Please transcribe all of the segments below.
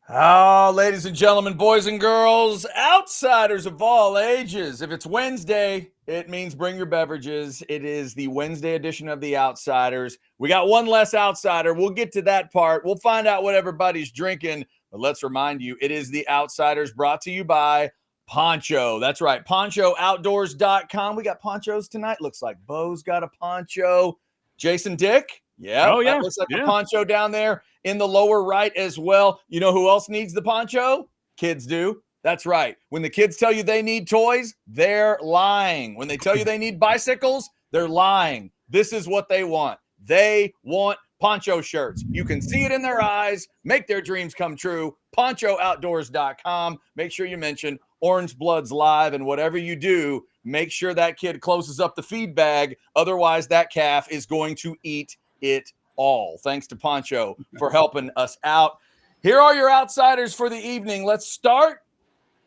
Oh, ladies and gentlemen, boys and girls, outsiders of all ages. If it's Wednesday, it means bring your beverages. It is the Wednesday edition of the Outsiders. We got one less outsider. We'll get to that part. We'll find out what everybody's drinking. But let's remind you, it is the Outsiders brought to you by Poncho. That's right, ponchooutdoors.com. We got ponchos tonight. Looks like Bo's got a poncho. Jason Dick? Yeah, Oh, yeah. that looks like Yeah. a poncho down there in the lower right as well. You know who else needs the poncho? Kids do. That's right. When the kids tell you they need toys, they're lying. When they tell you they need bicycles, they're lying. This is what they want. They want poncho shirts. You can see it in their eyes. Make their dreams come true. ponchooutdoors.com. Make sure you mention Orange Bloods Live, and whatever you do, make sure that kid closes up the feed bag. Otherwise, that calf is going to eat it all. Thanks to Poncho for helping us out. Here are your outsiders for the evening. Let's start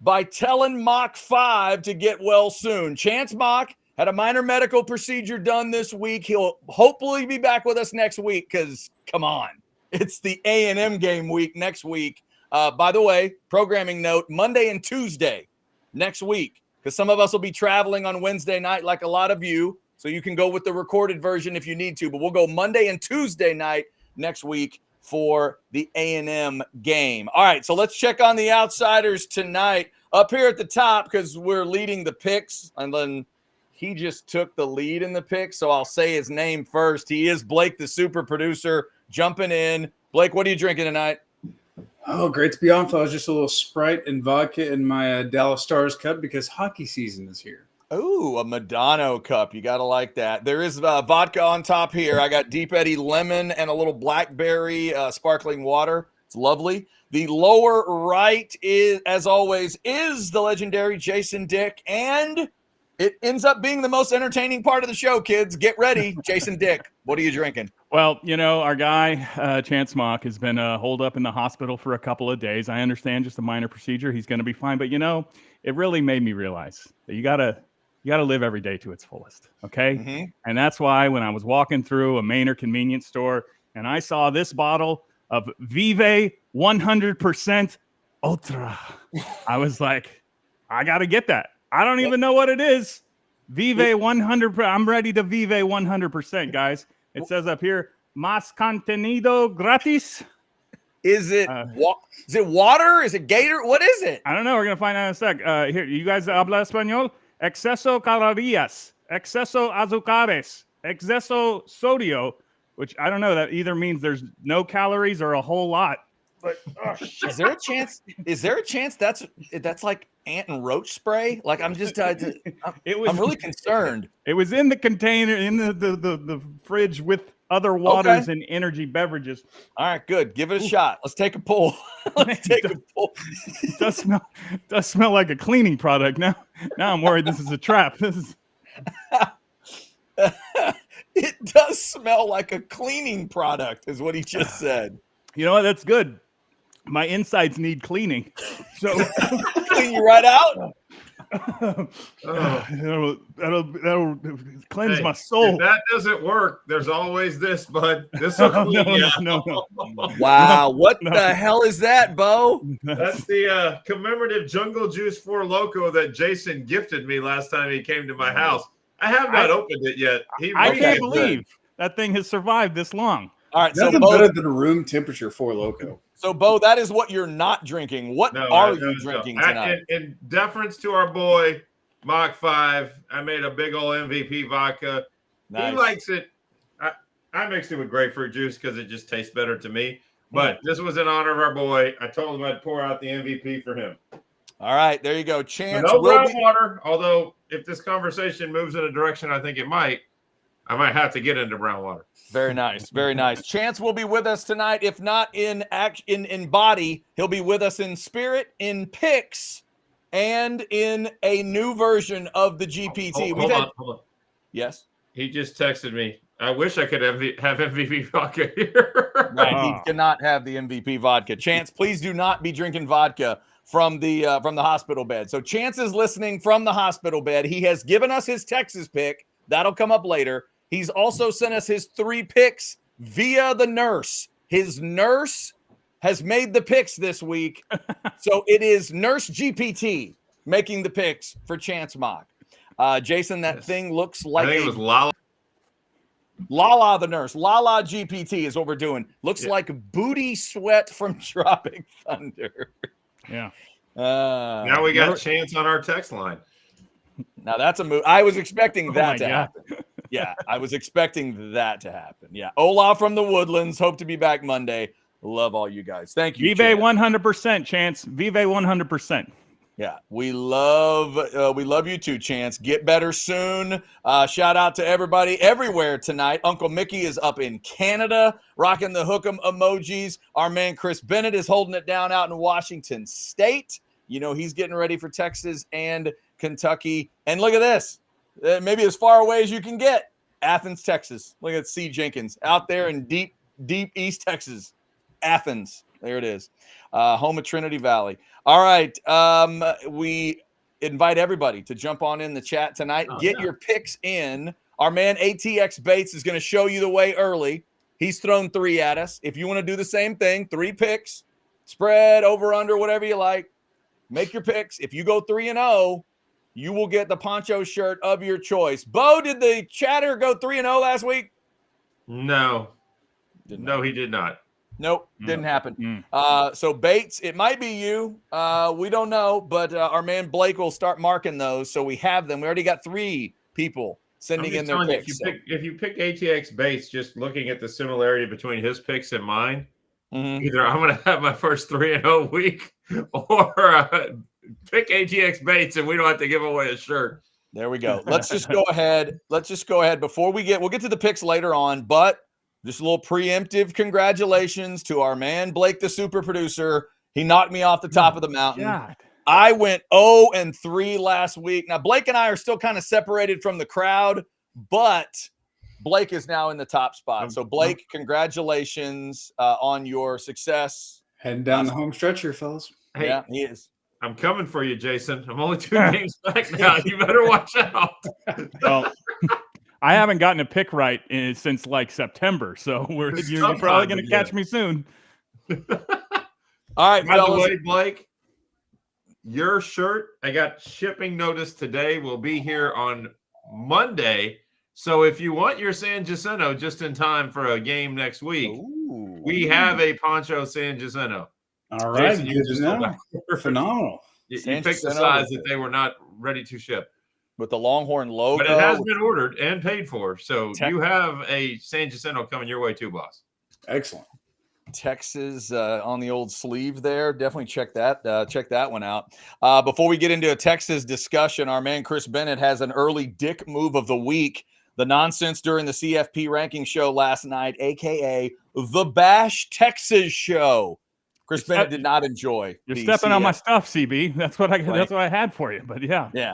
by telling Mach 5 to get well soon. Chance Mach had a minor medical procedure done this week. He'll hopefully be back with us next week because, come on, it's the A&M game week next week. By the way, programming note, Monday and Tuesday next week, because some of us will be traveling on Wednesday night like a lot of you. So you can go with the recorded version if you need to, but we'll go Monday and Tuesday night next week for the A&M game. All right, so let's check on the outsiders tonight. Up here at the top, because we're leading the picks, and then he just took the lead in the picks, so I'll say his name first. He is Blake, the super producer, jumping in. Blake, what are you drinking tonight? Oh, great to be on, fellas. Just a little Sprite and vodka in my Dallas Stars cup because hockey season is here. Oh, a Madonna cup. You got to like that. There is vodka on top here. I got Deep Eddy lemon and a little blackberry sparkling water. It's lovely. The lower right is, as always, is the legendary Jason Dick, and it ends up being the most entertaining part of the show, kids. Get ready. Jason Dick, what are you drinking? Well, you know, our guy, Chance Mock, has been holed up in the hospital for a couple of days. I understand, just a minor procedure. He's going to be fine. But, you know, it really made me realize that you got to live every day to its fullest, okay? Mm-hmm. And that's why when I was walking through a Maynard convenience store and I saw this bottle of Vive 100% Ultra, I was like, I got to get that. I don't even know what it is. Vive 100%. I'm ready to Vive 100%, guys. It says up here, más contenido gratis. Is it water? Is it Gator? What is it? I don't know. We're going to find out in a sec. Here, you guys habla español? Exceso calorías, exceso azúcares, exceso sodio, which I don't know. That either means there's no calories or a whole lot. But is there a chance? Is there a chance that's like ant and roach spray? Like I'm just, I'm really concerned. It was in the container in the fridge with other waters and energy beverages. All right, good. Give it a shot. Let's take a pull. Let's take a pull. It does smell like a cleaning product now. Now I'm worried this is a trap. This is. It does smell like a cleaning product, is what he just said. You know what? That's good. My insides need cleaning, so clean you right out. That'll cleanse my soul. If that doesn't work, there's always this, bud. This will clean you. No. Wow, what the hell is that, Bo? That's the commemorative Jungle Juice 4 Loco that Jason gifted me last time he came to my house. I have not opened it yet. I can't believe that thing has survived this long. All right, Nothing better than a room temperature 4 Loco. So, Bo, that is what you're not drinking. What are you drinking tonight? In deference to our boy, Mach 5, I made a big old MVP vodka. Nice. He likes it. I mixed it with grapefruit juice because it just tastes better to me. But this was in honor of our boy. I told him I'd pour out the MVP for him. All right, there you go. Chance. No brown water, although if this conversation moves in a direction I think it might, I might have to get into brown water. Very nice. Very nice. Chance will be with us tonight. If not in body, he'll be with us in spirit, in picks, and in a new version of the GPT. Hold on. Yes? He just texted me. I wish I could have MVP vodka here. Right. He cannot have the MVP vodka. Chance, please do not be drinking vodka from the hospital bed. So Chance is listening from the hospital bed. He has given us his Texas pick. That'll come up later. He's also sent us his 3 picks via the nurse. His nurse has made the picks this week. So it is Nurse GPT making the picks for Chance Mock. Jason, that thing looks like I think it was Lala. Lala the nurse. Lala GPT is what we're doing. Looks like Booty Sweat from Tropic Thunder. Yeah. Now we got Chance on our text line. Now that's a move. I was expecting that to happen. God. Yeah, I was expecting that to happen. Yeah. Olaf from the Woodlands. Hope to be back Monday. Love all you guys. Thank you. Vive 100%, Chance. Vive 100%. Yeah, we love you too, Chance. Get better soon. Shout out to everybody everywhere tonight. Uncle Mickey is up in Canada, rocking the hook'em emojis. Our man Chris Bennett is holding it down out in Washington State. You know, he's getting ready for Texas and Kentucky. And look at this. Maybe as far away as you can get. Athens, Texas. Look at C. Jenkins out there in deep East Texas. Athens. There it is. Home of Trinity Valley. All right. We invite everybody to jump on in the chat tonight. Get your picks in. Our man ATX Bates is going to show you the way early. He's thrown 3 at us. If you want to do the same thing, 3 picks, spread, over, under, whatever you like. Make your picks. If you go 3-0, you will get the poncho shirt of your choice. Bo, did the chatter go 3-0 last week? No. No, he did not. Nope, didn't happen. So Bates, it might be you. We don't know, but our man Blake will start marking those. So we have them. We already got 3 people sending in their picks. If you pick ATX Bates, just looking at the similarity between his picks and mine, either I'm going to have my first 3-0 week, or pick ATX Bates and we don't have to give away a shirt. There we go. Let's just go ahead. Before we'll get to the picks later on, but just a little preemptive congratulations to our man, Blake, the super producer. He knocked me off the top of the mountain. God. I went 0-3 last week. Now, Blake and I are still kind of separated from the crowd, but Blake is now in the top spot. So, Blake, congratulations on your success. Heading down the home stretch here, fellas. Hey, yeah, he is. I'm coming for you, Jason. I'm only 2 games back now. You better watch out. Well, I haven't gotten a pick right since like September, so you're probably going to catch me soon. All right, by the way, Blake, your shirt, I got shipping notice today, will be here on Monday. So if you want your San Jacinto just in time for a game next week, we have a Poncho San Jacinto. All right, Jason, good to know. Phenomenal. You picked the size that they were not ready to ship. With the Longhorn logo. But it has been ordered and paid for. So you have a San Jacinto coming your way too, boss. Excellent. Texas on the old sleeve there. Definitely check that one out. Before we get into a Texas discussion, our man Chris Bennett has an early dick move of the week. The nonsense during the CFP ranking show last night, a.k.a. the Bash Texas show. Chris Bennett did not enjoy. You're stepping on my stuff, CB. That's what I had for you. But yeah.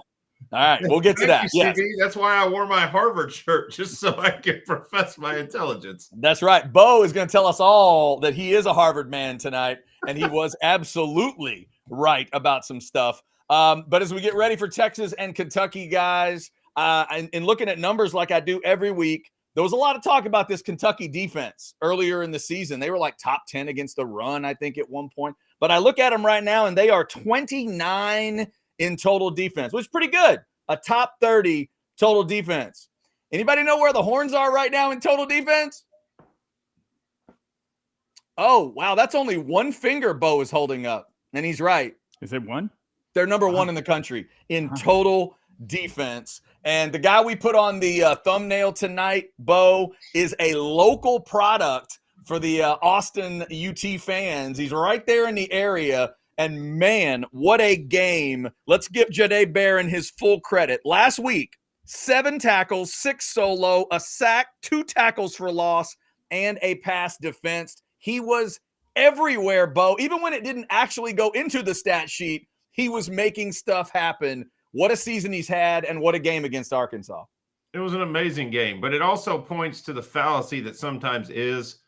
All right, we'll get to that. Thank you, CB. That's why I wore my Harvard shirt, just so I could profess my intelligence. That's right. Bo is going to tell us all that he is a Harvard man tonight, and he was absolutely right about some stuff. But as we get ready for Texas and Kentucky, guys, and looking at numbers like I do every week, there was a lot of talk about this Kentucky defense earlier in the season. They were like top 10 against the run, I think, at one point. But I look at them right now, and they are 29 in total defense, which is pretty good. A top 30 total defense. Anybody know where the Horns are right now in total defense? Oh, wow. That's only one finger Bo is holding up. And he's right. Is it one? They're number 1 in the country in total defense. And the guy we put on the thumbnail tonight, Bo, is a local product for the Austin UT fans. He's right there in the area. And man, what a game. Let's give Jahdae Barron his full credit. Last week, 7 tackles, 6 solo, a sack, 2 tackles for loss, and a pass defensed. He was everywhere, Bo. Even when it didn't actually go into the stat sheet, he was making stuff happen. What a season he's had, and what a game against Arkansas. It was an amazing game, but it also points to the fallacy that sometimes is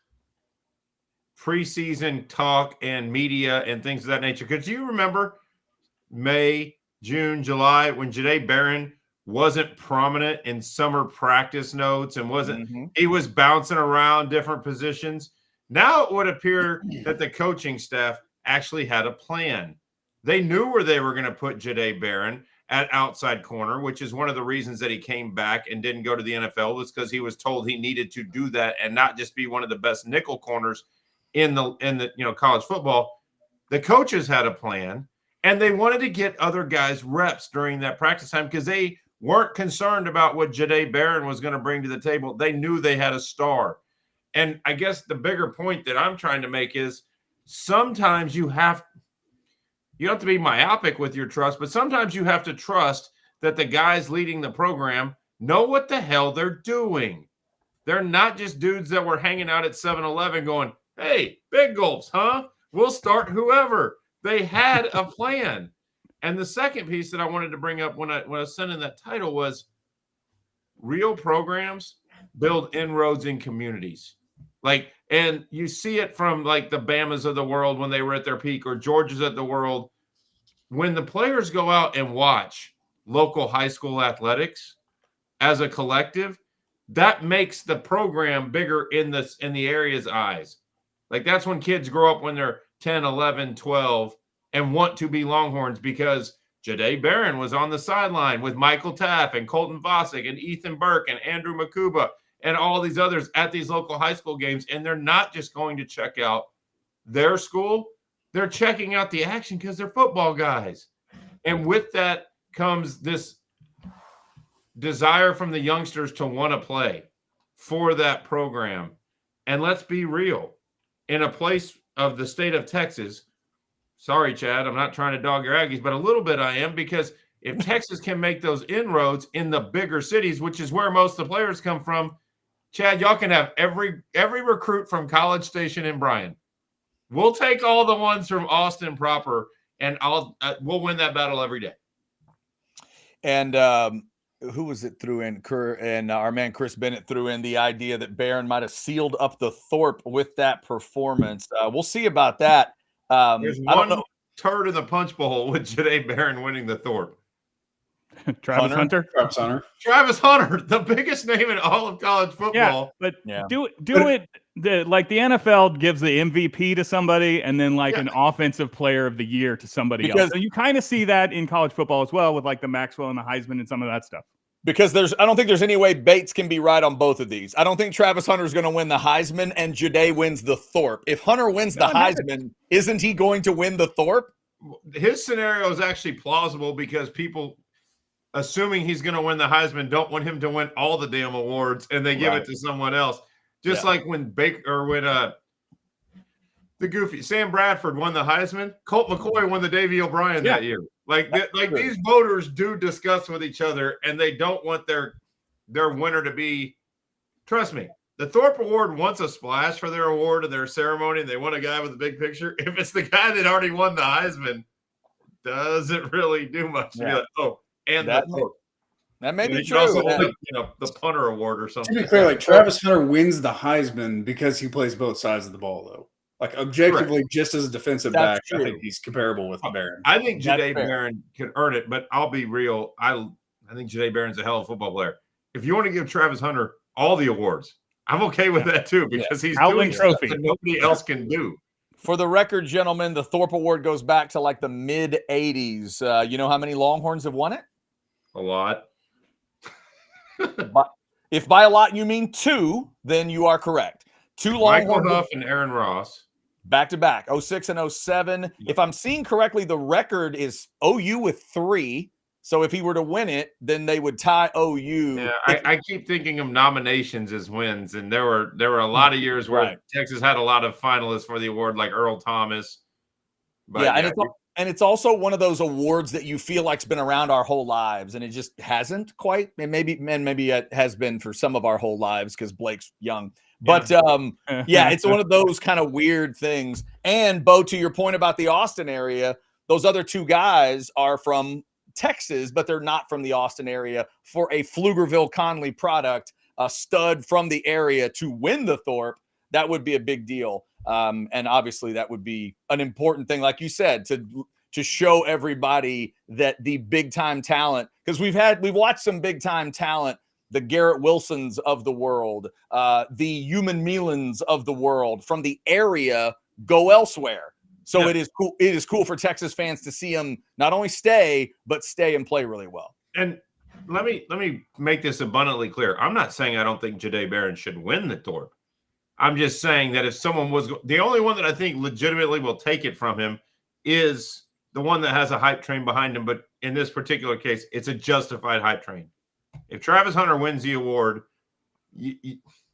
preseason talk and media and things of that nature. Because you remember May, June, July, when Jahdae Barron wasn't prominent in summer practice notes and wasn't he was bouncing around different positions. Now it would appear that the coaching staff actually had a plan. They knew where they were going to put Jahdae Barron at outside corner, which is one of the reasons that he came back and didn't go to the NFL, was because he was told he needed to do that and not just be one of the best nickel corners in the college football. The coaches had a plan, and they wanted to get other guys reps during that practice time because they weren't concerned about what Jahdae Barron was going to bring to the table. They knew they had a star. And I guess the bigger point that I'm trying to make is sometimes you don't have to be myopic with your trust, but sometimes you have to trust that the guys leading the program know what the hell they're doing. They're not just dudes that were hanging out at 7-Eleven going, hey, big gulps, huh? We'll start whoever. They had a plan. And the second piece that I wanted to bring up when I was sending that title was real programs build inroads in communities. And you see it from like the Bamas of the world when they were at their peak, or Georgia's at the world. When the players go out and watch local high school athletics as a collective, that makes the program bigger in the area's eyes. Like that's when kids grow up when they're 10, 11, 12 and want to be Longhorns because Jahdae Barron was on the sideline with Michael Taff and Colton Vosick and Ethan Burke and Andrew Makuba and all these others at these local high school games. And they're not just going to check out their school. They're checking out the action because they're football guys. And with that comes this desire from the youngsters to want to play for that program. And let's be real. In a place of the state of Texas, sorry, Chad, I'm not trying to dog your Aggies, but a little bit I am, because if Texas can make those inroads in the bigger cities, which is where most of the players come from, Chad, y'all can have every recruit from College Station and Bryan. We'll take all the ones from Austin proper, and we'll win that battle every day. And who was it threw in? And our man Chris Bennett threw in the idea that Barron might have sealed up the Thorpe with that performance. We'll see about that. There's one turd in the punch bowl with Jahdae Barron winning the Thorpe. Travis Hunter, the biggest name in all of college football. Do it. Like the NFL gives the MVP to somebody, and then an offensive player of the year to somebody else. So you kind of see that in college football as well, with like the Maxwell and the Heisman and some of that stuff. Because I don't think there's any way Bates can be right on both of these. I don't think Travis Hunter is going to win the Heisman and Jahdae wins the Thorpe. If Hunter wins the Heisman, isn't he going to win the Thorpe? His scenario is actually plausible because people, assuming he's going to win the Heisman, don't want him to win all the damn awards, and they give it to someone else. Just like when the goofy Sam Bradford won the Heisman, Colt McCoy won the Davey O'Brien that year. These voters do discuss with each other, and they don't want their winner to be. Trust me, the Thorpe Award wants a splash for their award and their ceremony, and they want a guy with a big picture. If it's the guy that already won the Heisman, doesn't really do much. Yeah. That may be true. Also, the punter award or something. To be clear, Travis Hunter wins the Heisman because he plays both sides of the ball, though. Objectively, just as a defensive back, I think he's comparable with Barron. I think Jahdae Barron can earn it, but I'll be real. I think Jahdae Barron's a hell of a football player. If you want to give Travis Hunter all the awards, I'm okay with that too, because he's doing stuff that nobody else can do. For the record, gentlemen, the Thorpe Award goes back to the mid 80s. You know how many Longhorns have won it? A lot. But if by a lot you mean two, then you are correct. Two Longhorns. Michael Huff and Aaron Ross. Back to back, 06 and 07. If I'm seeing correctly, the record is OU with 3. So if he were to win it, then they would tie OU. Yeah, I keep thinking of nominations as wins, and there were a lot of years where Texas had a lot of finalists for the award, like Earl Thomas. But and it's also one of those awards that you feel like's been around our whole lives, and it just hasn't quite. And maybe it has been for some of our whole lives because Blake's young. But it's one of those kind of weird things. And Bo, to your point about the Austin area, those other two guys are from Texas, but they're not from the Austin area. For a Pflugerville Conley product, a stud from the area to win the Thorpe, that would be a big deal. And obviously that would be an important thing, like you said, to show everybody that the big time talent, because we've watched some big time talent the Garrett Wilsons of the world, the Human Melans of the world from the area go elsewhere. So it is cool. It is cool for Texas fans to see them not only stay, but stay and play really well. And let me make this abundantly clear. I'm not saying I don't think Jahdae Barron should win the Thorpe. I'm just saying that if someone was the only one that I think legitimately will take it from him is the one that has a hype train behind him. But in this particular case, it's a justified hype train. If Travis Hunter wins the award,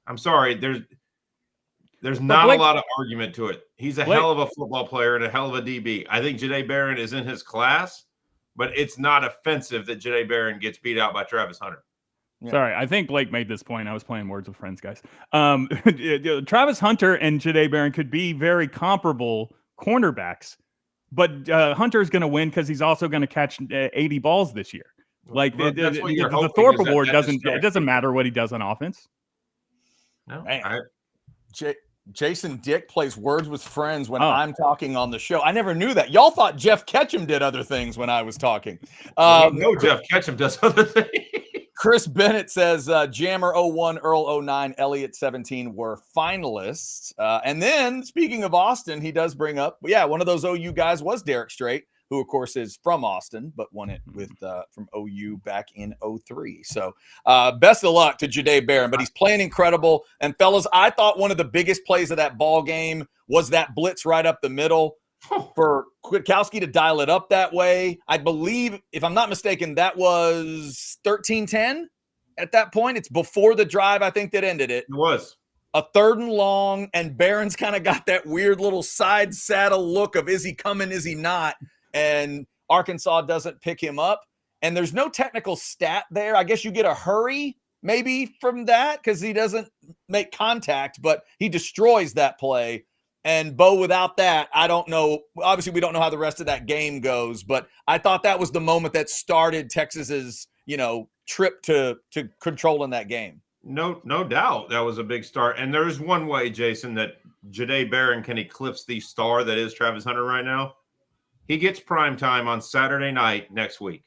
I'm sorry, there's not a lot of argument to it. He's a hell of a football player and a hell of a DB. I think Jahdae Barron is in his class, but it's not offensive that Jahdae Barron gets beat out by Travis Hunter. Yeah. Sorry, I think Blake made this point. I was playing Words with Friends, guys. Travis Hunter and Jahdae Barron could be very comparable cornerbacks, but Hunter is going to win because he's also going to catch 80 balls this year. Like the Thorpe Award doesn't matter what he does on offense. No, Jason Dick plays Words with Friends when I'm talking on the show. I never knew that. Y'all thought Jeff Ketchum did other things when I was talking. No, Jeff Ketchum does other things. Chris Bennett says Jammer 01, Earl 09, Elliott 17 were finalists. And then, speaking of Austin, he does bring up, one of those OU guys was Derek Strait, who, of course, is from Austin, but won it with from OU back in 03. So best of luck to Jahdae Barron, but he's playing incredible. And, fellas, I thought one of the biggest plays of that ball game was that blitz right up the middle for Kwiatkowski to dial it up that way. I believe, if I'm not mistaken, that was 13-10 at that point. It's before the drive, I think, that ended it. It was. A 3rd and long, and Barron's kind of got that weird little side saddle look of, is he coming, is he not? And Arkansas doesn't pick him up. And there's no technical stat there. I guess you get a hurry maybe from that because he doesn't make contact, but he destroys that play. And Bo, without that, I don't know. Obviously, we don't know how the rest of that game goes, but I thought that was the moment that started Texas's, trip to controlling that game. No doubt that was a big start. And there's one way, Jason, that Jahdae Barron can eclipse the star that is Travis Hunter right now. He gets prime time on Saturday night next week.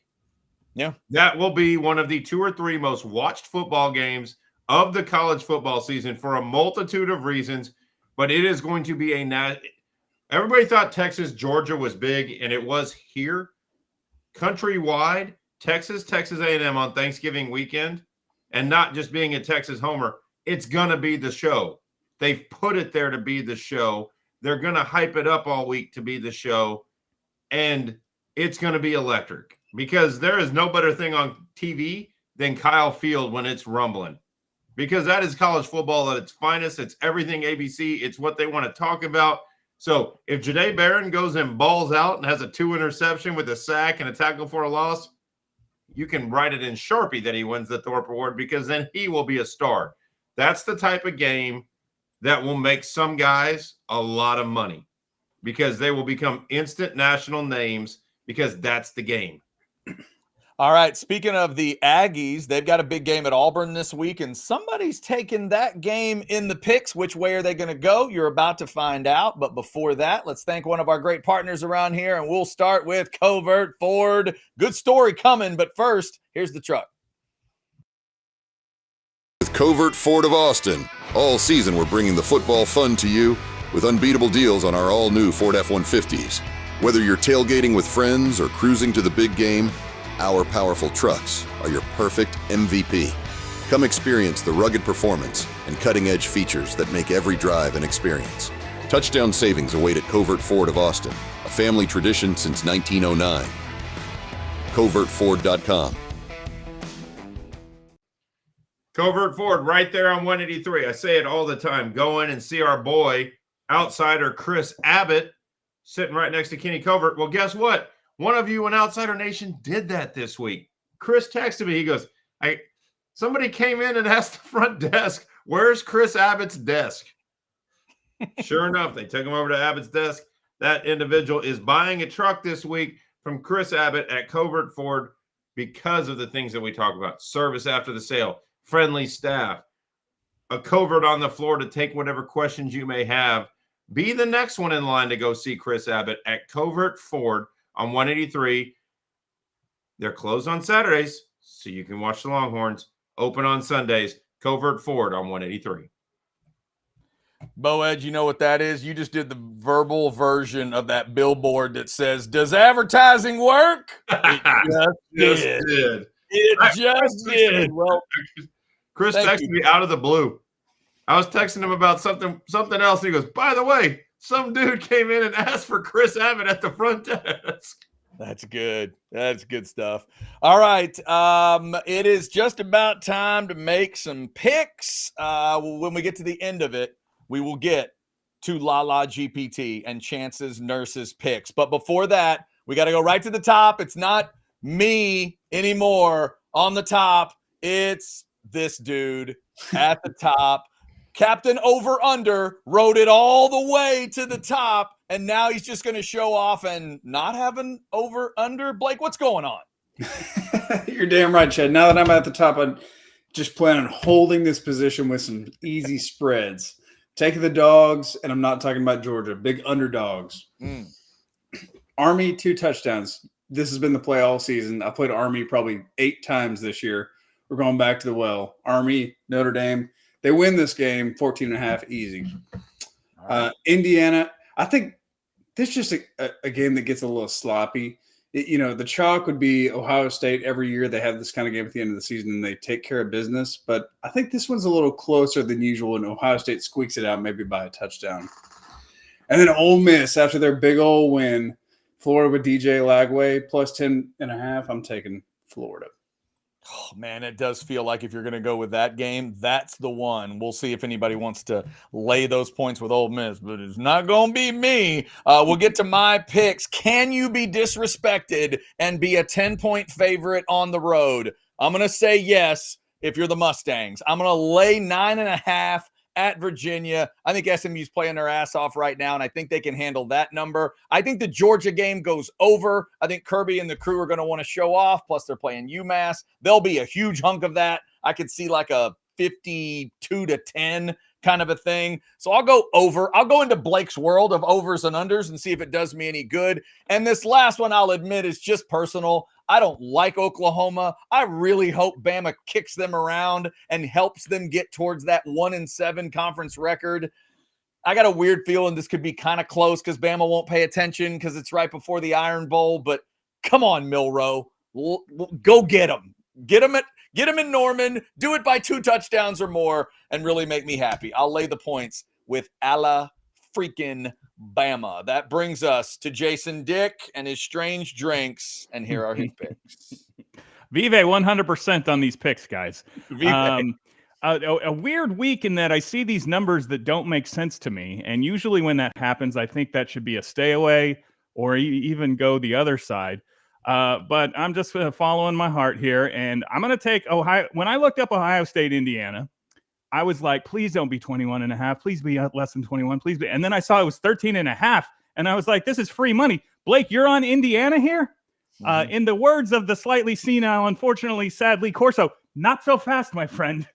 Yeah. That will be one of the 2 or 3 most watched football games of the college football season for a multitude of reasons. But it is going to be everybody thought Texas, Georgia was big, and it was here. Countrywide, Texas A&M on Thanksgiving weekend, and not just being a Texas homer, it's going to be the show. They've put it there to be the show. They're going to hype it up all week to be the show, and it's going to be electric because there is no better thing on TV than Kyle Field when it's rumbling. Because that is college football at its finest. It's everything ABC. It's what they want to talk about. So if Jahdae Barron goes and balls out and has a 2 interception with a sack and a tackle for a loss, you can write it in Sharpie that he wins the Thorpe Award because then he will be a star. That's the type of game that will make some guys a lot of money because they will become instant national names because that's the game. All right, speaking of the Aggies, they've got a big game at Auburn this week, and somebody's taking that game in the picks. Which way are they going to go? You're about to find out. But before that, let's thank one of our great partners around here, and we'll start with Covert Ford. Good story coming, but first, here's the truck. With Covert Ford of Austin, all season we're bringing the football fun to you with unbeatable deals on our all-new Ford F-150s. Whether you're tailgating with friends or cruising to the big game, our powerful trucks are your perfect MVP. Come experience the rugged performance and cutting-edge features that make every drive an experience. Touchdown savings await at Covert Ford of Austin, a family tradition since 1909. CovertFord.com. Covert Ford right there on 183. I say it all the time. Go in and see our boy, outsider Chris Abbott, sitting right next to Kenny Covert. Well, guess what? One of you in Outsider Nation did that this week. Chris texted me. He goes, somebody came in and asked the front desk, where's Chris Abbott's desk? Sure enough, they took him over to Abbott's desk. That individual is buying a truck this week from Chris Abbott at Covert Ford because of the things that we talk about. Service after the sale, friendly staff, a covert on the floor to take whatever questions you may have. Be the next one in line to go see Chris Abbott at Covert Ford on 183. They're closed on Saturdays, so you can watch the Longhorns. Open on Sundays. Covert Ford on 183. Boed, you know what that is? You just did the verbal version of that billboard that says, "Does advertising work?" It just did. It just did. Well, Chris texted me out of the blue. I was texting him about something else. And he goes, by the way, some dude came in and asked for Chris Abbott at the front desk. That's good. That's good stuff. All right. It is just about time to make some picks. When we get to the end of it, we will get to Lala GPT and Chance's Nurse's picks. But before that, we got to go right to the top. It's not me anymore on the top. It's this dude at the top. Captain Over Under rode it all the way to the top, and now he's just going to show off and not have an over under. Blake, what's going on? You're damn right, Chad. Now that I'm at the top, I just plan on holding this position with some easy spreads. Taking the dogs, and I'm not talking about Georgia, big underdogs. Army, 2 touchdowns. This has been the play all season. I played Army probably 8 times this year. We're going back to the well. Army, Notre Dame. They win this game 14.5 easy. Indiana, I think this is just a game that gets a little sloppy. The chalk would be Ohio State. Every year they have this kind of game at the end of the season and they take care of business. But I think this one's a little closer than usual, and Ohio State squeaks it out maybe by a touchdown. And then Ole Miss, after their big old win, Florida with DJ Lagway plus 10.5. I'm taking Florida. Oh, man, it does feel like if you're going to go with that game, that's the one. We'll see if anybody wants to lay those points with Ole Miss, but it's not going to be me. We'll get to my picks. Can you be disrespected and be a 10-point favorite on the road? I'm going to say yes if you're the Mustangs. I'm going to lay 9.5 at Virginia. I think SMU's playing their ass off right now, and I think they can handle that number. I think the Georgia game goes over. I think Kirby and the crew are going to want to show off, plus they're playing UMass. There'll be a huge hunk of that. I could see like a 52-10 kind of a thing. So I'll go over. I'll go into Blake's world of overs and unders and see if it does me any good. And this last one, I'll admit, is just personal. I don't like Oklahoma. I really hope Bama kicks them around and helps them get towards that 1-7 conference record. I got a weird feeling this could be kind of close because Bama won't pay attention because it's right before the Iron Bowl. But come on, Milroe. Go get them. Get them in Norman. Do it by 2 touchdowns or more and really make me happy. I'll lay the points with Ala freaking Bama. That brings us to Jason Dick and his strange drinks, and here are his picks. Vive 100% on these picks, guys. A weird week in that I see these numbers that don't make sense to me, and usually when that happens, I think that should be a stay away or even go the other side. But I'm just following my heart here, and I'm going to take Ohio. When I looked up Ohio State, Indiana, I was like, please don't be 21.5. Please be less than 21. Please be. And then I saw it was 13.5. And I was like, this is free money. Blake, you're on Indiana here? Mm-hmm. In the words of the slightly senile, unfortunately, sadly, Corso, not so fast, my friend.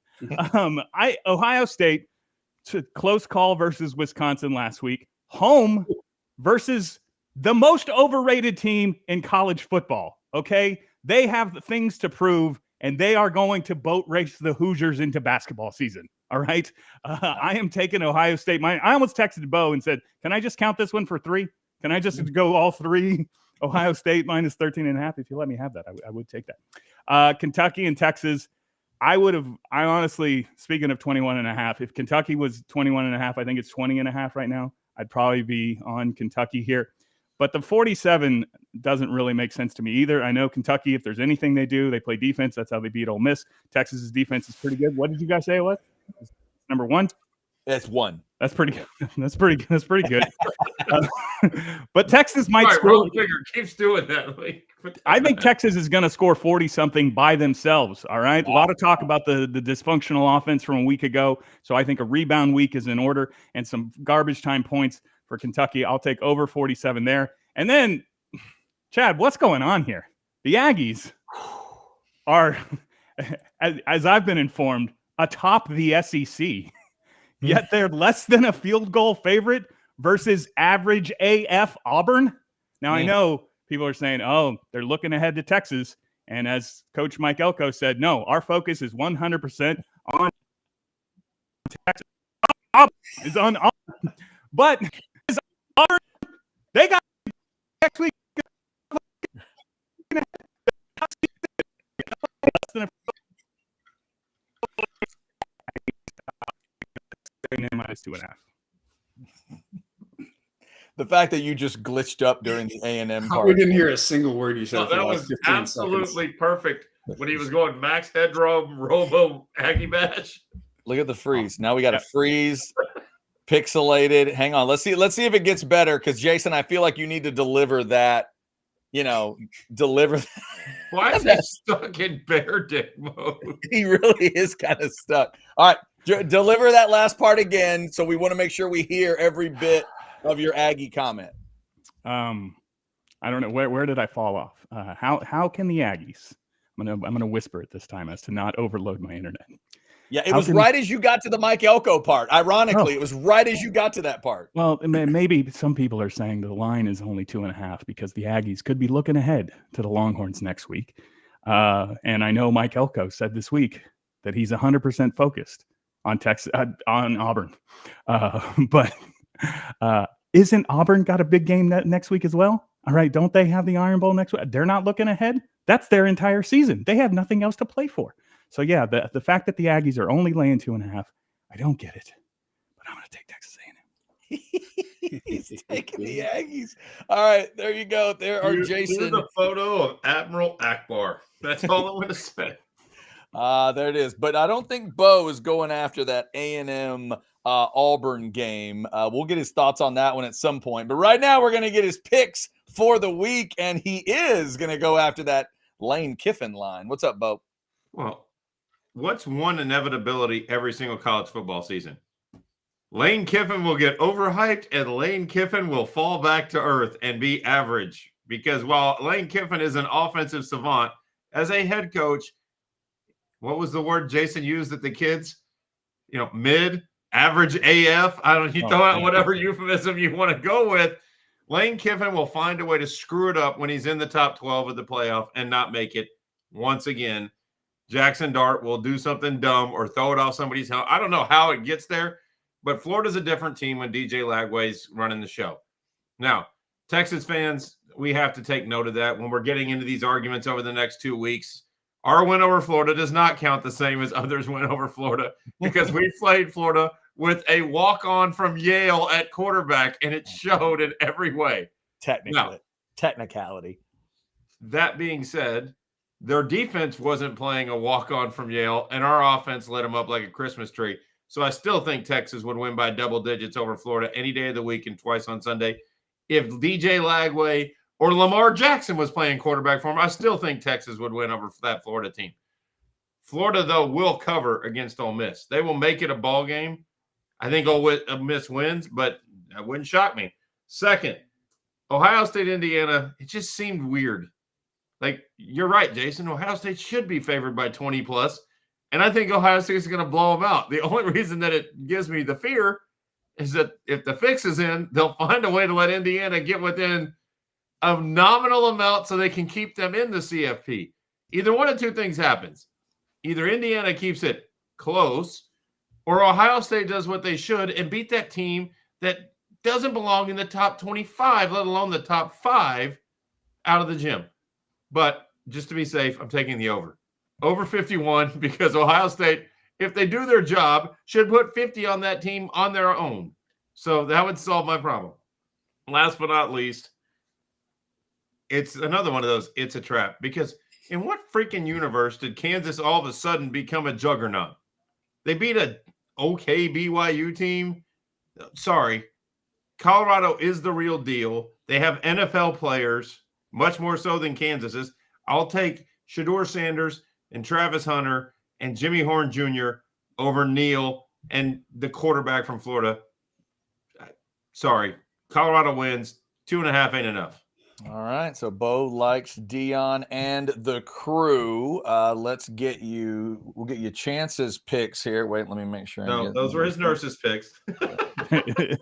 Ohio State, close call versus Wisconsin last week. Home versus the most overrated team in college football. Okay? They have things to prove. And they are going to boat race the Hoosiers into basketball season. All right. I am taking Ohio State. I almost texted Bo and said, can I just count this one for 3? Can I just go all 3? Ohio State minus 13.5. If you let me have that, I would take that. Kentucky and Texas. I honestly, speaking of 21.5, if Kentucky was 21.5, I think it's 20.5 right now. I'd probably be on Kentucky here. But the 47 doesn't really make sense to me either. I know Kentucky, if there's anything they do, they play defense. That's how they beat Ole Miss. Texas's defense is pretty good. What did you guys say it was? Number 1? That's 1. That's pretty good. That's pretty good. But Texas might score. Keeps doing that. I think Texas is going to score 40-something by themselves. All right. A lot of talk about the dysfunctional offense from a week ago. So I think a rebound week is in order and some garbage time points for Kentucky. I'll take over 47 there. And then, Chad, what's going on here? The Aggies are, as I've been informed, atop the SEC. Yet they're less than a field goal favorite versus average AF Auburn. Now, I know people are saying, oh, they're looking ahead to Texas. And as Coach Mike Elko said, no, our focus is 100% on Texas. Is on Auburn. But Auburn, they got next week. -2.5. The fact that you just glitched up during the A&M part. We didn't hear a single word you said. No, for that the last was 15 absolutely seconds. perfect when he was going Max Headroom, Robo, Aggie Bash. Look at the freeze. Now we got a freeze, pixelated. Hang on. Let's see if it gets better, because Jason, I feel like you need to deliver that. Deliver that. Why is he stuck in bear dick mode? He really is kind of stuck. All right, deliver that last part again. So we want to make sure we hear every bit of your Aggie comment. I don't know where did I fall off. How can the Aggies? I'm gonna whisper it this time as to not overload my internet. Yeah, it was right as you got to the Mike Elko part. Ironically, Oh. it was right as you got to that part. Well, maybe some people are saying the line is only 2.5 because the Aggies could be looking ahead to the Longhorns next week. And I know Mike Elko said this week that he's 100% focused on Texas, on Auburn. But isn't Auburn got a big game next week as well? All right, don't they have the Iron Bowl next week? They're not looking ahead. That's their entire season. They have nothing else to play for. So yeah, the fact that the Aggies are only laying 2.5, I don't get it. But I'm going to take Texas A&M. He's taking the Aggies. All right, there you go. There are Jason. Here's a photo of Admiral Akbar. That's all I'm going to say. There it is. But I don't think Bo is going after that A&M Auburn game. We'll get his thoughts on that one at some point. But right now, we're going to get his picks for the week, and he is going to go after that Lane Kiffin line. What's up, Bo? Well, what's one inevitability every single college football season? Lane Kiffin will get overhyped, and Lane Kiffin will fall back to earth and be average. Because while Lane Kiffin is an offensive savant, as a head coach, what was the word Jason used at the kids? Mid, average AF. I don't know. You throw out whatever euphemism you want to go with. Lane Kiffin will find a way to screw it up when he's in the top 12 of the playoff and not make it once again. Jackson Dart will do something dumb or throw it off somebody's helmet. I don't know how it gets there, but Florida's a different team when DJ Lagway's running the show. Now, Texas fans, we have to take note of that when we're getting into these arguments over the next 2 weeks. Our win over Florida does not count the same as others' win over Florida because we played Florida with a walk-on from Yale at quarterback, and it showed in every way. Technicality. That being said, their defense wasn't playing a walk-on from Yale, and our offense lit them up like a Christmas tree. So I still think Texas would win by double digits over Florida any day of the week and twice on Sunday. If DJ Lagway or Lamar Jackson was playing quarterback for him, I still think Texas would win over that Florida team. Florida, though, will cover against Ole Miss. They will make it a ball game. I think Ole Miss wins, but that wouldn't shock me. Second, Ohio State, Indiana, it just seemed weird. Like, you're right, Jason. Ohio State should be favored by 20+, and I think Ohio State is going to blow them out. The only reason that it gives me the fear is that if the fix is in, they'll find a way to let Indiana get within a nominal amount so they can keep them in the CFP. Either one of two things happens. Either Indiana keeps it close, or Ohio State does what they should and beat that team that doesn't belong in the top 25, let alone the top 5 out of the gym. But just to be safe, I'm taking the over. Over 51 because Ohio State, if they do their job, should put 50 on that team on their own. So that would solve my problem. Last but not least, it's another one of those, it's a trap. Because in what freaking universe did Kansas all of a sudden become a juggernaut? They beat a okay BYU team. Sorry. Colorado is the real deal. They have NFL players, much more so than Kansas is. I'll take Shedeur Sanders and Travis Hunter and Jimmy Horn Jr. over Neal and the quarterback from Florida. Sorry. Colorado wins. 2.5 ain't enough. All right. So Bo likes Dion and the crew. We'll get you Chance's picks here. Wait, let me make sure. No, those were his nurses' picks.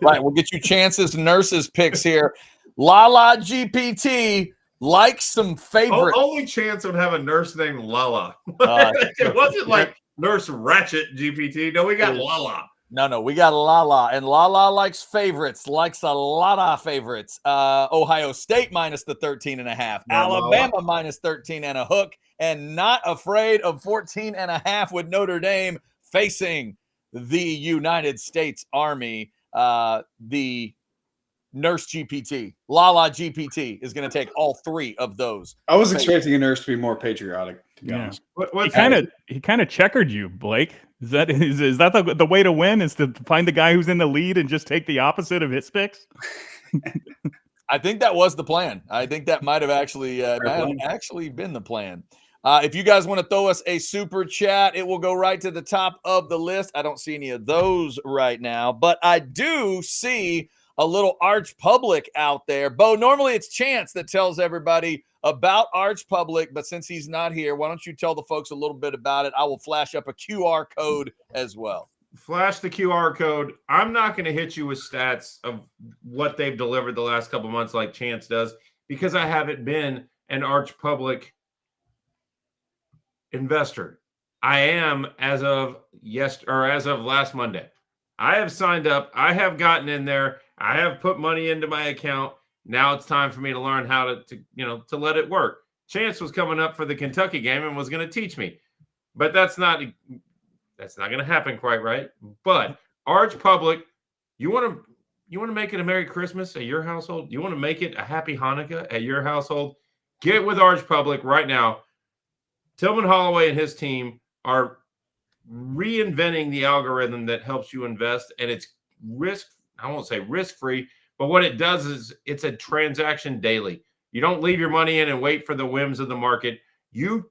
Right. We'll get you Chance's nurses' picks here. Lala GPT. Like some favorites. Only Chance would have a nurse named Lala. It wasn't like Nurse Ratchet GPT. No, we got Lala. No, we got Lala, and Lala likes favorites, likes a lot of favorites. Ohio State minus the 13.5, Alabama minus 13 and a hook, and not afraid of 14.5 with Notre Dame facing the United States Army. The Nurse GPT, Lala GPT, is going to take all three of those. I was expecting a nurse to be more patriotic, to be honest. He kind of checkered you, Blake. Is that the way to win? Is to find the guy who's in the lead and just take the opposite of his picks? I think that was the plan. I think that might have actually been the plan. If you guys want to throw us a super chat, it will go right to the top of the list. I don't see any of those right now, but I do see a little Arch Public out there. Bo, normally it's Chance that tells everybody about Arch Public, but since he's not here, why don't you tell the folks a little bit about it? I will flash up a QR code as well. Flash the QR code. I'm not going to hit you with stats of what they've delivered the last couple months like Chance does, because I haven't been an Arch Public investor. I am as of last Monday. I have signed up. I have gotten in there. I have put money into my account. Now it's time for me to learn how to let it work. Chance was coming up for the Kentucky game and was going to teach me, but that's not going to happen quite right. But Arch Public, you want to make it a Merry Christmas at your household? You want to make it a Happy Hanukkah at your household? Get with Arch Public right now. Tillman Holloway and his team are reinventing the algorithm that helps you invest, and it's I won't say risk-free, but what it does is it's a transaction daily. You don't leave your money in and wait for the whims of the market. You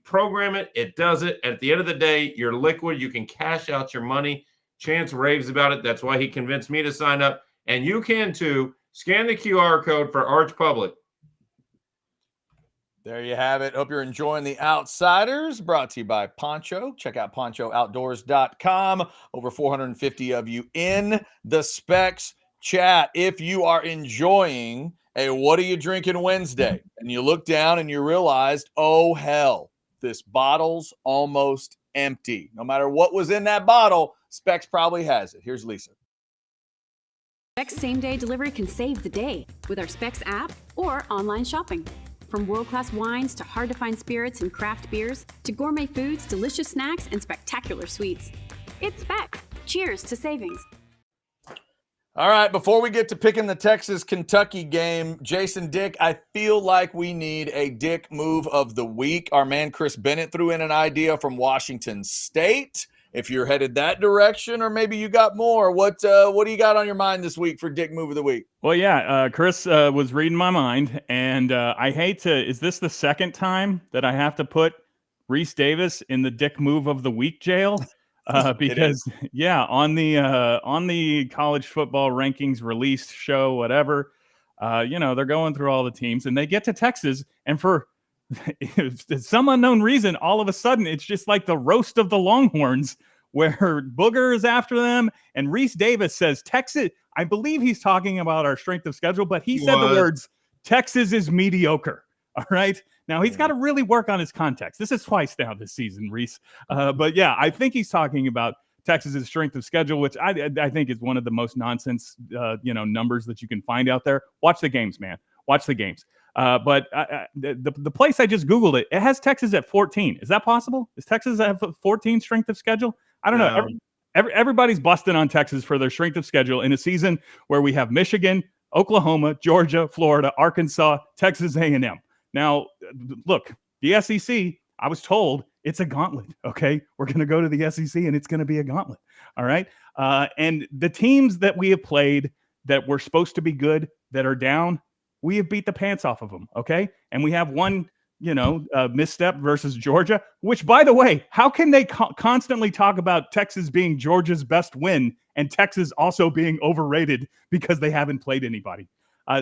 program it, it does it. At the end of the day, you're liquid. You can cash out your money. Chance raves about it. That's why he convinced me to sign up. And you can too. Scan the QR code for Arch Public. There you have it. Hope you're enjoying The Outsiders, brought to you by Poncho. Check out ponchooutdoors.com. Over 450 of you in the Specs chat. If you are enjoying a What Are You Drinking Wednesday, and you look down and you realized, oh, hell, this bottle's almost empty. No matter what was in that bottle, Specs probably has it. Here's Lisa. Specs same-day delivery can save the day with our Specs app or online shopping. From world-class wines to hard-to-find spirits and craft beers, to gourmet foods, delicious snacks, and spectacular sweets. It's Specs. Cheers to savings. All right, before we get to picking the Texas-Kentucky game, Jason, Dick, I feel like we need a Dick move of the week. Our man Chris Bennett threw in an idea from Washington State. If you're headed that direction, or maybe you got more, what do you got on your mind this week for Dick move of the week? Well, yeah, Chris was reading my mind, and I hate to. Is this the second time that I have to put Reese Davis in the Dick move of the week jail? Because on the college football rankings released show, whatever, they're going through all the teams, and they get to Texas, and for some unknown reason, all of a sudden, it's just like the roast of the Longhorns, where Booger is after them, and Reese Davis says Texas. I believe he's talking about our strength of schedule, but he said the words Texas is mediocre. All right. Now he's got to really work on his context. This is twice now this season, Reese. But yeah, I think he's talking about Texas's strength of schedule, which I think is one of the most nonsense, numbers that you can find out there. Watch the games, man. Watch the games. But the place I just Googled it has Texas at 14. Is that possible? Is Texas at 14 strength of schedule? I don't know. Everybody's busting on Texas for their strength of schedule in a season where we have Michigan, Oklahoma, Georgia, Florida, Arkansas, Texas A&M. Now, look, the SEC, I was told it's a gauntlet, okay? We're going to go to the SEC, and it's going to be a gauntlet, all right? And the teams that we have played that were supposed to be good that are down, we have beat the pants off of them, okay? And we have one, misstep versus Georgia, which, by the way, how can they constantly talk about Texas being Georgia's best win and Texas also being overrated because they haven't played anybody? I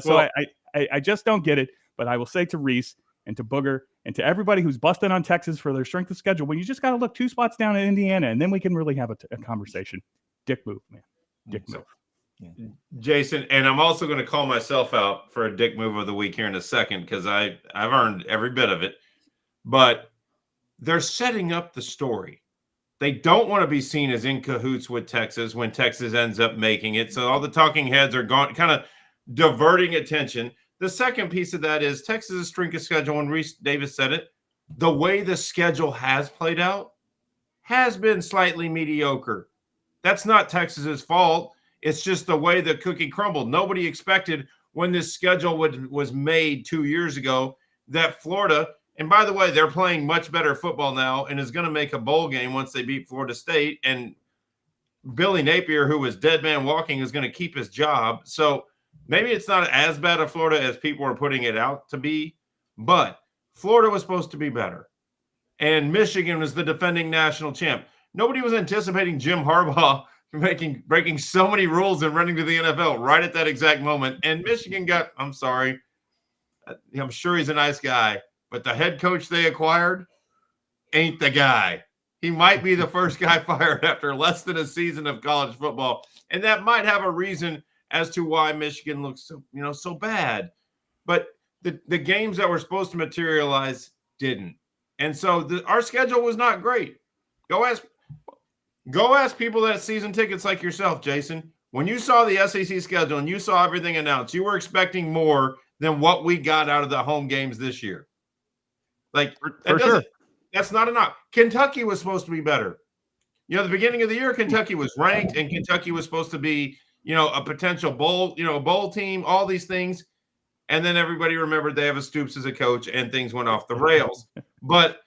just don't get it. But I will say to Reese and to Booger and to everybody who's busting on Texas for their strength of schedule, when you just got to look 2 spots down at Indiana, and then we can really have a conversation. Dick move, man. Dick move. Jason, and I'm also going to call myself out for a dick move of the week here in a second because I've earned every bit of it. But they're setting up the story. They don't want to be seen as in cahoots with Texas when Texas ends up making it. So all the talking heads are gone, kind of diverting attention. The second piece of that is Texas' strength of schedule, and Reese Davis said it, the way the schedule has played out has been slightly mediocre. That's not Texas's fault. It's just the way the cookie crumbled. Nobody expected when this schedule was made 2 years ago that Florida, and by the way, they're playing much better football now and is going to make a bowl game once they beat Florida State. And Billy Napier, who was dead man walking, is going to keep his job. So maybe it's not as bad of Florida as people are putting it out to be, but Florida was supposed to be better. And Michigan was the defending national champ. Nobody was anticipating Jim Harbaugh breaking so many rules and running to the NFL right at that exact moment. And Michigan I'm sorry, I'm sure he's a nice guy, but the head coach they acquired ain't the guy. He might be the first guy fired after less than a season of college football. And that might have a reason as to why Michigan looks so bad. But the games that were supposed to materialize didn't. And so our schedule was not great. Go ask people that season tickets like yourself, Jason. When you saw the SEC schedule and you saw everything announced, you were expecting more than what we got out of the home games this year. Like, for sure. That's not enough. Kentucky was supposed to be better. The beginning of the year, Kentucky was ranked, and Kentucky was supposed to be, a potential bowl team, all these things. And then everybody remembered they have a Stoops as a coach, and things went off the rails. But,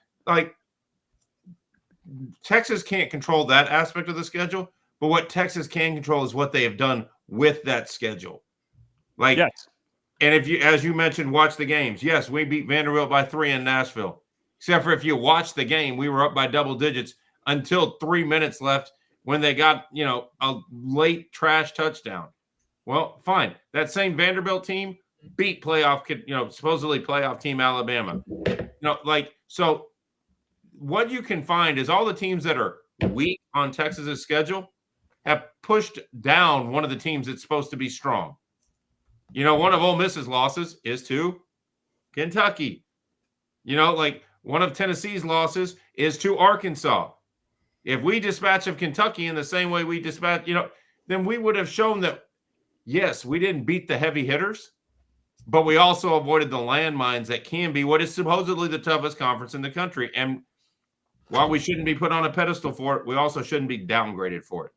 Texas can't control that aspect of the schedule, but what Texas can control is what they have done with that schedule. Yes. And if you, as you mentioned, watch the games. Yes, we beat Vanderbilt by 3 in Nashville. Except for if you watch the game, we were up by double digits until 3 minutes left when they got, a late trash touchdown. Well, fine. That same Vanderbilt team beat supposedly playoff team Alabama. So what you can find is all the teams that are weak on Texas's schedule have pushed down one of the teams that's supposed to be strong. One of Ole Miss's losses is to Kentucky. One of Tennessee's losses is to Arkansas. If we dispatch of Kentucky in the same way we dispatch, then we would have shown that, yes, we didn't beat the heavy hitters, but we also avoided the landmines that can be what is supposedly the toughest conference in the country. And while we shouldn't be put on a pedestal for it, we also shouldn't be downgraded for it.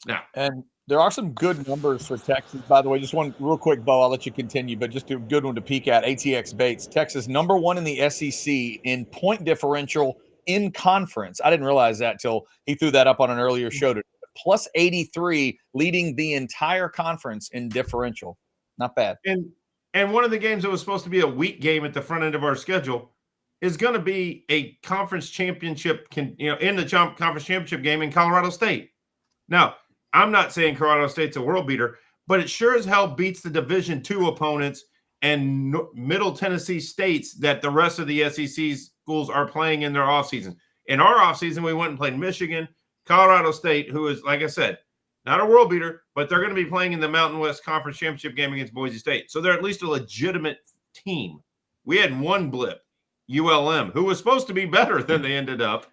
Now, and there are some good numbers for Texas, by the way. Just one real quick, Bo, I'll let you continue, but just a good one to peek at. ATX Bates, Texas, number 1 in the SEC in point differential in conference. I didn't realize that till he threw that up on an earlier show today. Plus 83, leading the entire conference in differential. Not bad. And one of the games that was supposed to be a weak game at the front end of our schedule is going to be a conference championship, in the conference championship game in Colorado State. Now, I'm not saying Colorado State's a world beater, but it sure as hell beats the Division II opponents and Middle Tennessee states that the rest of the SEC schools are playing in their offseason. In our offseason, we went and played Michigan, Colorado State, who is, like I said, not a world beater, but they're going to be playing in the Mountain West Conference Championship game against Boise State. So they're at least a legitimate team. We had one blip, ULM, who was supposed to be better than they ended up.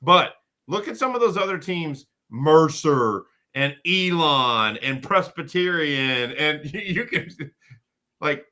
But look at some of those other teams, Mercer and Elon and Presbyterian. And you can,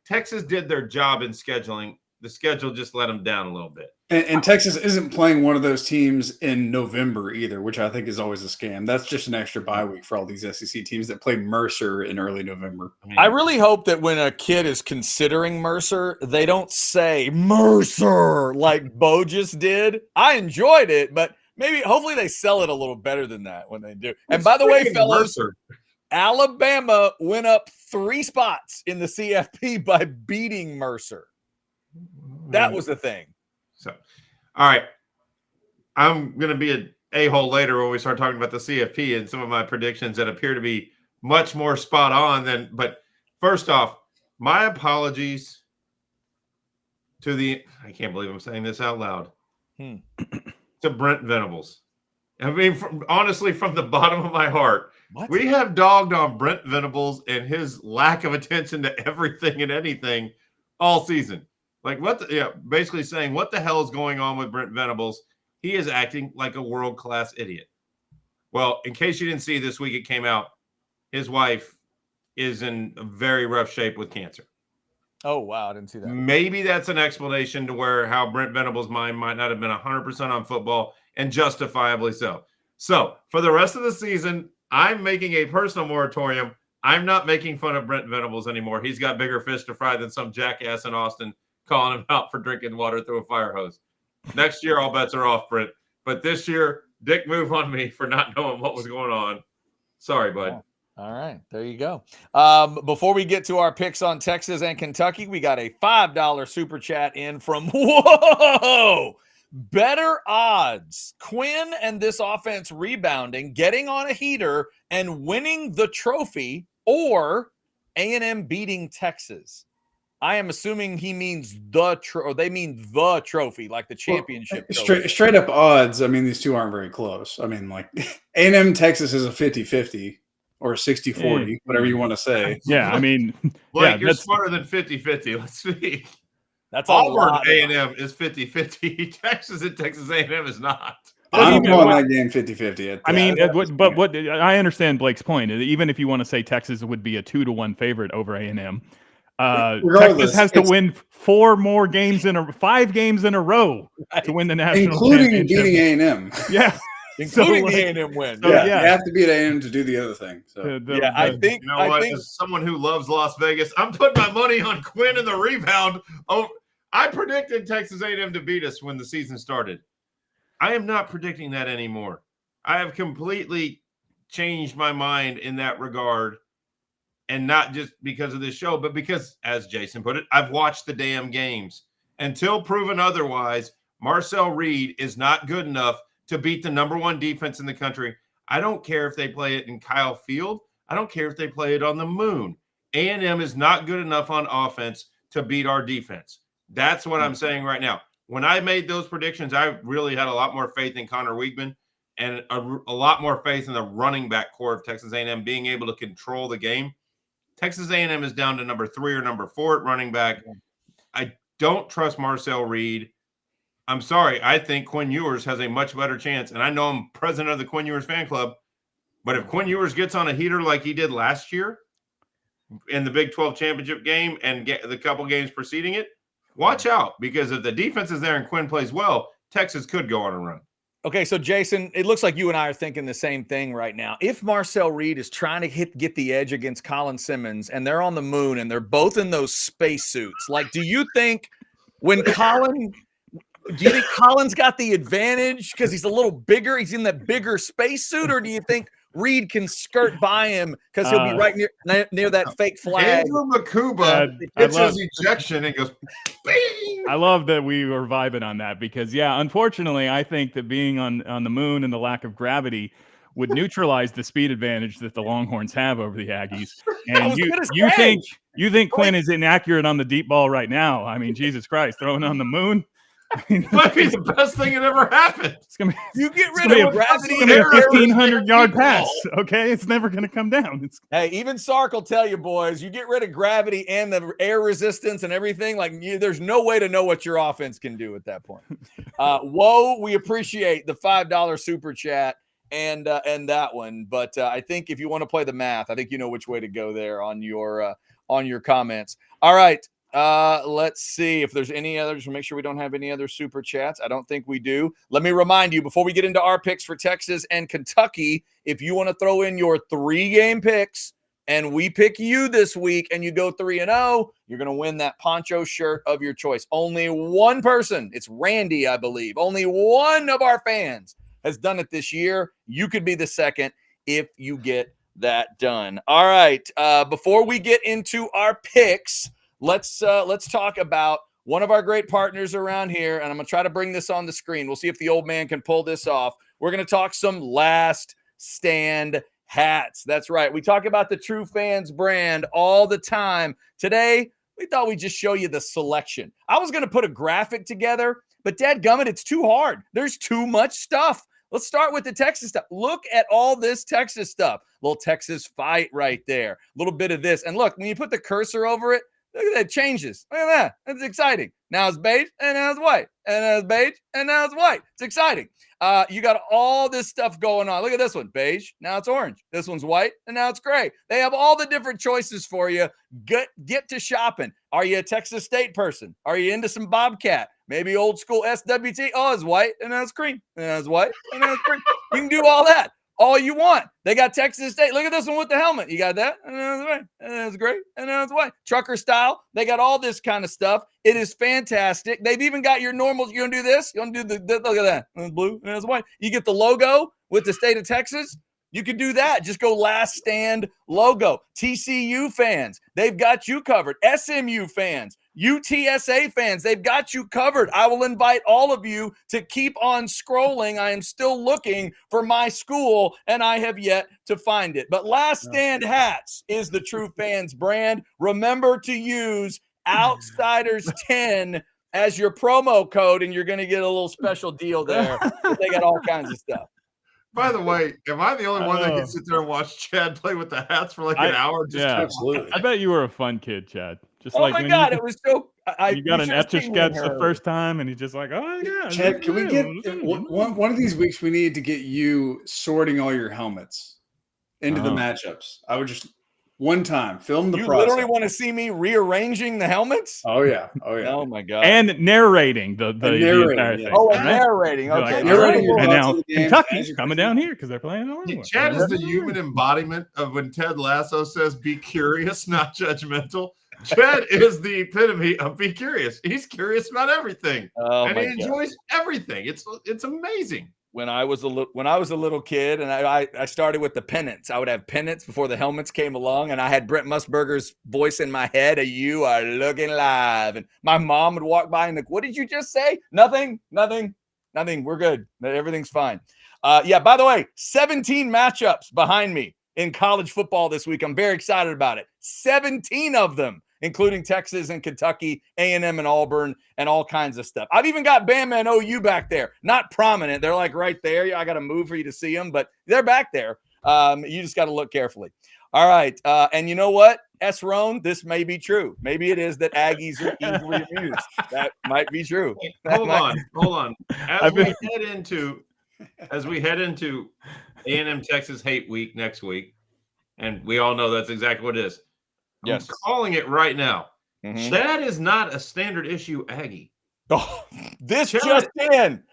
Texas did their job in scheduling. The schedule just let them down a little bit. And Texas isn't playing one of those teams in November either, which I think is always a scam. That's just an extra bye week for all these SEC teams that play Mercer in early November. I really hope that when a kid is considering Mercer, they don't say Mercer like Bo just did. I enjoyed it, but hopefully they sell it a little better than that when they do. And by the way, fellas, Mercer. Alabama went up 3 spots in the CFP by beating Mercer. That was the thing. So, all right. I'm going to be an a-hole later when we start talking about the CFP and some of my predictions that appear to be much more spot on but first off, my apologies to I can't believe I'm saying this out loud, to Brent Venables. I mean, honestly, from the bottom of my heart, What? We have dogged on Brent Venables and his lack of attention to everything and anything all season. Like basically saying what the hell is going on with Brent Venables? He is acting like a world-class idiot. Well, in case you didn't see this week, it came out. His wife is in a very rough shape with cancer. Oh, wow. I didn't see that. Maybe that's an explanation to where how Brent Venables' mind might not have been 100% on football, and justifiably so. So for the rest of the season, I'm making a personal moratorium. I'm not making fun of Brent Venables anymore. He's got bigger fish to fry than some jackass in Austin calling him out for drinking water through a fire hose. Next year, all bets are off, Brent. But this year, dick move on me for not knowing what was going on. Sorry, bud. All right, there you go. Before we get to our picks on Texas and Kentucky, we got a $5 super chat in from Better Odds. Quinn and this offense rebounding, getting on a heater, and winning the trophy, or A&M beating Texas. I am assuming he means they mean the trophy, like the championship. Straight up odds. I mean, these two aren't very close. I mean, like A&M Texas is a 50-50 or a 60-40, whatever you want to say. Yeah, I mean, Blake, you're smarter than 50-50. Let's see. That's Auburn A&M is 50-50. Texas and Texas A&M is not. I'm calling that game 50-50. I mean, what I understand Blake's point. Even if you want to say Texas would be a 2-1 favorite over A&M, Texas has to win 5 games in a row to win the national including championship. Beating A&M. Yeah. Including the A&M win. So, yeah, you have to beat A&M to do the other thing. So. I think. You know what? As someone who loves Las Vegas, I'm putting my money on Quinn and the rebound. Oh, I predicted Texas A&M to beat us when the season started. I am not predicting that anymore. I have completely changed my mind in that regard, and not just because of this show, but because, as Jason put it, I've watched the damn games. Until proven otherwise, Marcel Reed is not good enough to beat the number 1 defense in the country. I don't care if they play it in Kyle Field. I don't care if they play it on the moon. A&M is not good enough on offense to beat our defense. That's what I'm saying right now. When I made those predictions, I really had a lot more faith in Connor Weigman and a lot more faith in the running back core of Texas A&M being able to control the game. Texas A&M is down to number 3 or number 4 at running back. I don't trust Marcel Reed. I'm sorry. I think Quinn Ewers has a much better chance. And I know I'm president of the Quinn Ewers fan club. But if Quinn Ewers gets on a heater like he did last year in the Big 12 championship game and get the couple games preceding it, watch out. Because if the defense is there and Quinn plays well, Texas could go on a run. Okay, so Jason, it looks like you and I are thinking the same thing right now. If Marcel Reed is trying to get the edge against Colin Simmons and they're on the moon and they're both in those spacesuits, like, do you think Colin's got the advantage because he's a little bigger? He's in that bigger spacesuit, or do you think Reed can skirt by him because he'll be right near that fake flag? Andrew Makuba gets his ejection and goes, bing! I love that we were vibing on that because, unfortunately, I think that being on the moon and the lack of gravity would neutralize the speed advantage that the Longhorns have over the Aggies. And you think Quinn is inaccurate on the deep ball right now? I mean, Jesus Christ, throwing on the moon. Might be the best thing that ever happened. You get rid of gravity. It's going to be a 1,500-yard pass, okay? It's never going to come down. Hey, even Sark will tell you, boys, you get rid of gravity and the air resistance and everything, there's no way to know what your offense can do at that point. We appreciate the $5 super chat and that one. But I think if you want to play the math, I think you know which way to go there on your comments. All right. Let's see if there's any others. Make sure we don't have any other super chats. I don't think we do. Let me remind you before we get into our picks for Texas and Kentucky, if you want to throw in your 3-game picks and we pick you this week and you go 3-0, you're going to win that poncho shirt of your choice. Only one person, it's Randy, I believe. Only one of our fans has done it this year. You could be the second if you get that done. All right. Before we get into our picks, let's talk about one of our great partners around here, and I'm going to try to bring this on the screen. We'll see if the old man can pull this off. We're going to talk some Last Stand hats. That's right. We talk about the True Fans brand all the time. Today, we thought we'd just show you the selection. I was going to put a graphic together, but dadgummit, it's too hard. There's too much stuff. Let's start with the Texas stuff. Look at all this Texas stuff. Little Texas fight right there. A little bit of this. And look, when you put the cursor over it, look at that. It changes. Look at that. It's exciting. Now it's beige, and now it's white. And now it's beige, and now it's white. It's exciting. You got all this stuff going on. Look at this one. Beige, now it's orange. This one's white, and now it's gray. They have all the different choices for you. Get to shopping. Are you a Texas State person? Are you into some Bobcat? Maybe old school SWT. Oh, it's white, and now it's cream. And now it's white, and now it's cream. You can do all that. All you want. They got Texas State. Look at this one with the helmet. You got that? And then it's white. And then it's gray. And then it's white. Trucker style. They got all this kind of stuff. It is fantastic. They've even got your normal. You want to do this? You want to do the look at that. And it's blue. And it's white. You get the logo with the state of Texas. You could do that. Just go last stand logo. TCU fans, they've got you covered. SMU fans, UTSA fans, they've got you covered. I will invite all of you to keep on scrolling. I am still looking for my school, and I have yet to find it. But Last Stand Hats is the true fans brand. Remember to use Outsiders10 as your promo code, and you're going to get a little special deal there. They got all kinds of stuff. By the way, am I the only one that can sit there and watch Chad play with the hats for like an hour? Absolutely. I bet you were a fun kid, Chad. Just oh my God, it was so. You got an etch a sketch the first time, and he's just like, "Oh yeah." Chad, can we get one of these weeks? We need to get you sorting all your helmets into the matchups. I would just one time film the process. You literally want to see me rearranging the helmets? Oh yeah, oh yeah. Oh my God! And narrating the entire thing. Oh, and narrating. Okay, like, narrating. And now Kentucky's coming down here because they're playing Illinois. Chad is the human embodiment of when Ted Lasso says, "Be curious, not judgmental." Chad is the epitome of be curious. He's curious about everything, and he enjoys everything. It's amazing. When I was a little kid, and I started with the pennants. I would have pennants before the helmets came along, and I had Brent Musburger's voice in my head. You are looking live, and my mom would walk by and like, "What did you just say?" Nothing. We're good. Everything's fine. Yeah. By the way, 17 matchups behind me in college football this week. I'm very excited about it. 17 of them, including Texas and Kentucky, A&M and Auburn, and all kinds of stuff. I've even got Bama and OU back there. Not prominent. They're like right there. I got to move for you to see them, but they're back there. You just got to look carefully. All right. And you know what? Roan, this may be true. Maybe it is that Aggies are easily amused. That might be true. Hold on. As we head into A&M Texas Hate Week next week, and we all know that's exactly what it is. Yes. I'm calling it right now. Mm-hmm. Chad is not a standard issue Aggie. Oh, this just in.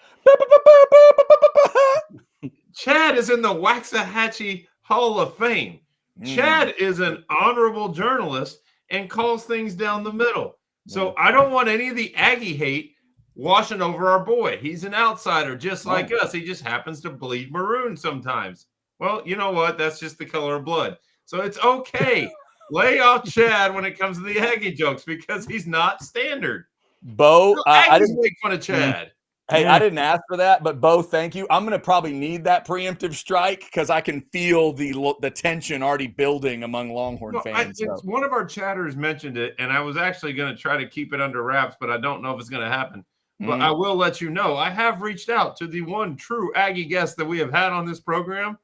Chad is in the Waxahachie Hall of Fame. Chad is an honorable journalist and calls things down the middle. So I don't want any of the Aggie hate washing over our boy. He's an outsider just like us. He just happens to bleed maroon sometimes. Well, you know what? That's just the color of blood. So it's okay. Lay off Chad when it comes to the Aggie jokes because he's not standard. Bo, I didn't make fun of Chad. Hey, I didn't ask for that, but Bo, thank you. I'm going to probably need that preemptive strike because I can feel the tension already building among Longhorn fans. One of our chatters mentioned it, and I was actually going to try to keep it under wraps, but I don't know if it's going to happen. But I will let you know, I have reached out to the one true Aggie guest that we have had on this program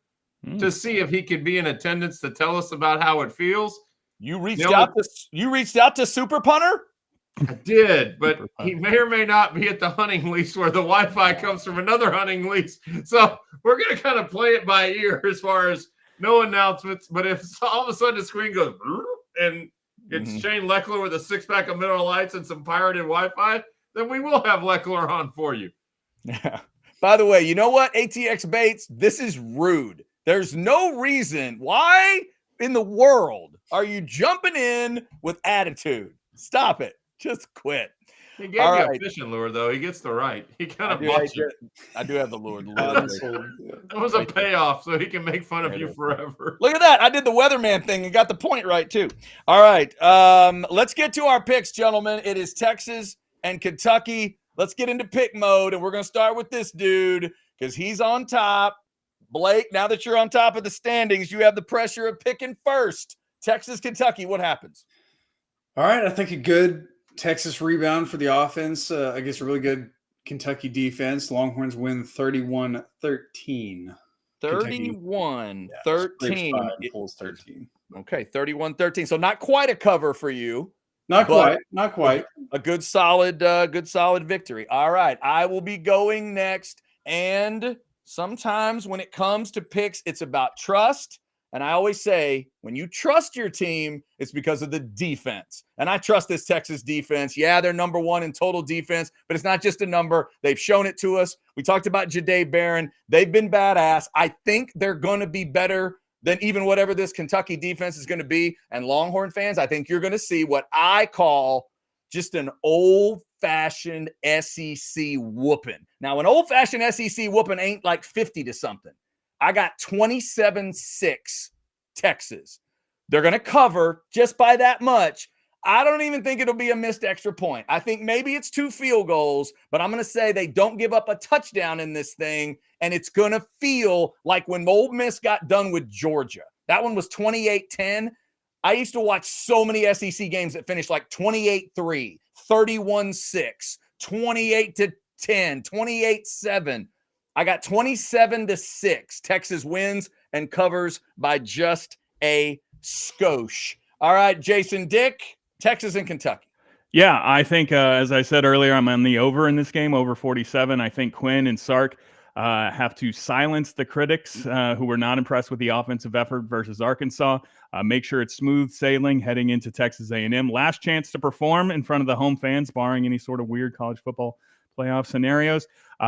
to see if he could be in attendance to tell us about how it feels. You reached out to Super Punter? I did, but he may or may not be at the hunting lease where the Wi-Fi comes from another hunting lease. So we're going to kind of play it by ear as far as no announcements. But if all of a sudden the screen goes and it's Shane Leckler with a six-pack of Miller Lights and some pirated Wi-Fi, then we will have Leckler on for you. Yeah. By the way, you know what, ATX Bates? This is rude. There's no reason. Why in the world are you jumping in with attitude? Stop it. Just quit. He gave you a fishing lure, though. He gets the right. He kind of bought you. I do have the lure. That was a payoff, so he can make fun of you forever. Look at that. I did the weatherman thing and got the point right, too. All right. Let's get to our picks, gentlemen. It is Texas and Kentucky. Let's get into pick mode, and we're going to start with this dude because he's on top. Blake, now that you're on top of the standings, you have the pressure of picking first. Texas, Kentucky, what happens? All right. I think a good Texas rebound for the offense against a really good Kentucky defense. Longhorns win 31-13. 31-13. Pulls 13. Okay, 31-13. So not quite a cover for you. Not quite. A good solid victory. All right, I will be going next. And sometimes when it comes to picks, it's about trust. And I always say, when you trust your team, it's because of the defense. And I trust this Texas defense. Yeah, they're number one in total defense, but it's not just a number. They've shown it to us. We talked about Jahdae Barron. They've been badass. I think they're going to be better than even whatever this Kentucky defense is going to be. And Longhorn fans, I think you're going to see what I call just an old-fashioned SEC whooping. Now, an old-fashioned SEC whooping ain't like 50 to something. I got 27-6 Texas. They're going to cover just by that much. I don't even think it'll be a missed extra point. I think maybe it's 2 field goals, but I'm going to say they don't give up a touchdown in this thing, and it's going to feel like when Ole Miss got done with Georgia. That one was 28-10. I used to watch so many SEC games that finished like 28-3, 31-6, 28-10, 28-7. I got 27-6. Texas wins and covers by just a skosh. All right, Jason Dick, Texas and Kentucky. Yeah, I think, as I said earlier, I'm on the over in this game, over 47. I think Quinn and Sark have to silence the critics who were not impressed with the offensive effort versus Arkansas. Make sure it's smooth sailing heading into Texas A&M. Last chance to perform in front of the home fans, barring any sort of weird college football playoff scenarios.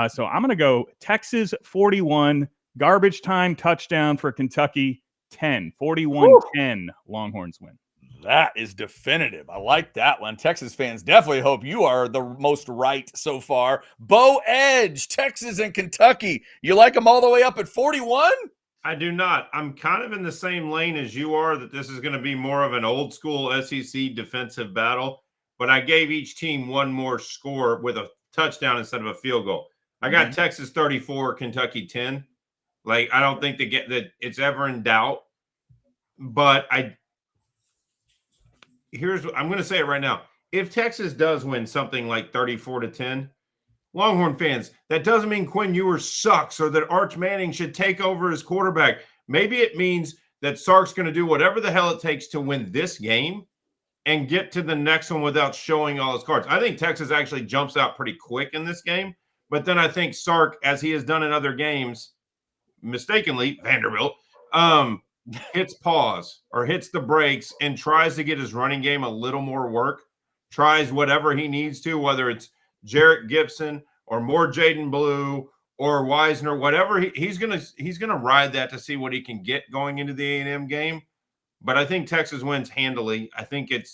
So I'm going to go Texas 41, garbage time touchdown for Kentucky 10, 41-10 Longhorns win. That is definitive. I like that one. Texas fans definitely hope you are the most right so far. Bo Edge, Texas and Kentucky. You like them all the way up at 41? I do not. I'm kind of in the same lane as you are, that this is going to be more of an old school SEC defensive battle, but I gave each team one more score with a touchdown instead of a field goal. I got Texas 34, Kentucky 10. Like, I don't think that it's ever in doubt, but I'm going to say it right now. If Texas does win something like 34-10, Longhorn fans, that doesn't mean Quinn Ewers sucks or that Arch Manning should take over as quarterback. Maybe it means that Sark's going to do whatever the hell it takes to win this game and get to the next one without showing all his cards. I think Texas actually jumps out pretty quick in this game, but then I think Sark, as he has done in other games, mistakenly, Vanderbilt, hits pause or hits the brakes and tries to get his running game a little more work, tries whatever he needs to, whether it's Jarrett Gibson or more Jaden Blue or Wisner, whatever. He's gonna ride that to see what he can get going into the A&M game. But I think Texas wins handily. I think it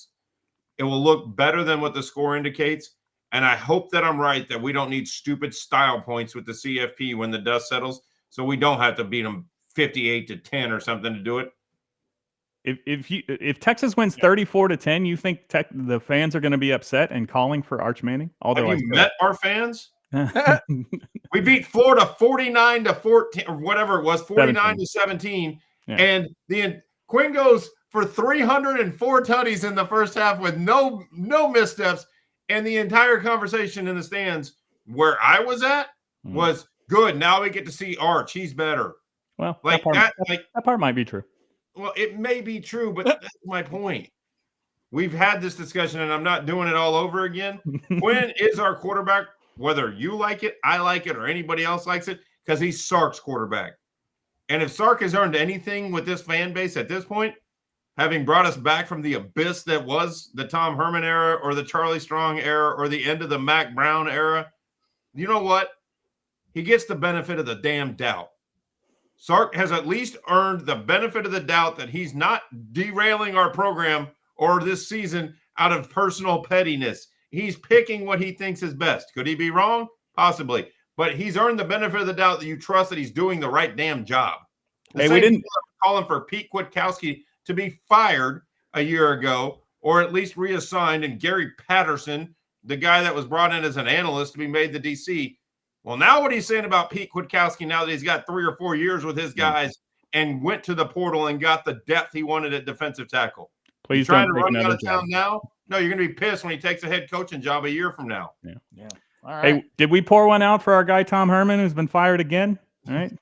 will look better than what the score indicates. And I hope that I'm right, that we don't need stupid style points with the CFP when the dust settles, so we don't have to beat them 58-10 or something to do it. If Texas wins 34-10, you think the fans are going to be upset and calling for Arch Manning? Have you met our fans? We beat Florida 49-14 or whatever it was, 49-17, and Quinn goes for 304 tutties in the first half with no missteps, and the entire conversation in the stands where I was at was good. Now we get to see Arch; he's better. Well, that part might be true. Well, it may be true, but that's my point. We've had this discussion, and I'm not doing it all over again. Quinn is our quarterback, whether you like it, I like it, or anybody else likes it, because he's Sark's quarterback. And if Sark has earned anything with this fan base at this point, having brought us back from the abyss that was the Tom Herman era or the Charlie Strong era or the end of the Mac Brown era, you know what? He gets the benefit of the damn doubt. Sark has at least earned the benefit of the doubt that he's not derailing our program or this season out of personal pettiness. He's picking what he thinks is best. Could he be wrong? Possibly. But he's earned the benefit of the doubt that you trust that he's doing the right damn job. Hey, we didn't call him for Pete Kwiatkowski to be fired a year ago or at least reassigned, and Gary Patterson, the guy that was brought in as an analyst, to be made the DC. Well, now what he's saying about Pete Kwiatkowski, now that he's got 3 or 4 years with his guys and went to the portal and got the depth he wanted at defensive tackle. Please trying to run out of town now? No, you're going to be pissed when he takes a head coaching job a year from now. Yeah. All right. Hey, did we pour one out for our guy Tom Herman, who's been fired again? All right.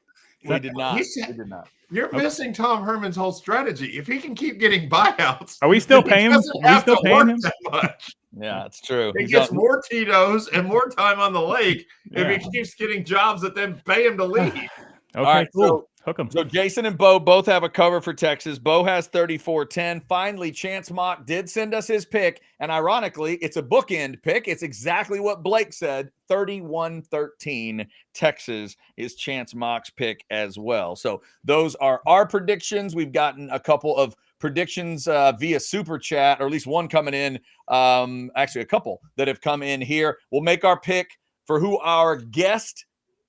We did not. He's- We did not. You're missing Tom Herman's whole strategy. If he can keep getting buyouts, Are we still then he paying him? doesn't Are we have still to paying work him? that much. Yeah, it's true. He He's gets on- more Tito's and more time on the lake Yeah. if he keeps getting jobs that then pay him to leave. Okay, All right, cool. Hook him. So Jason and Bo both have a cover for Texas. Bo has 34-10. Finally, Chance Mock did send us his pick, and ironically, it's a bookend pick. It's exactly what Blake said, 31-13. Texas is Chance Mock's pick as well. So those are our predictions. We've gotten a couple of predictions via Super Chat, or at least one coming in, actually a couple that have come in here. We'll make our pick for who our guest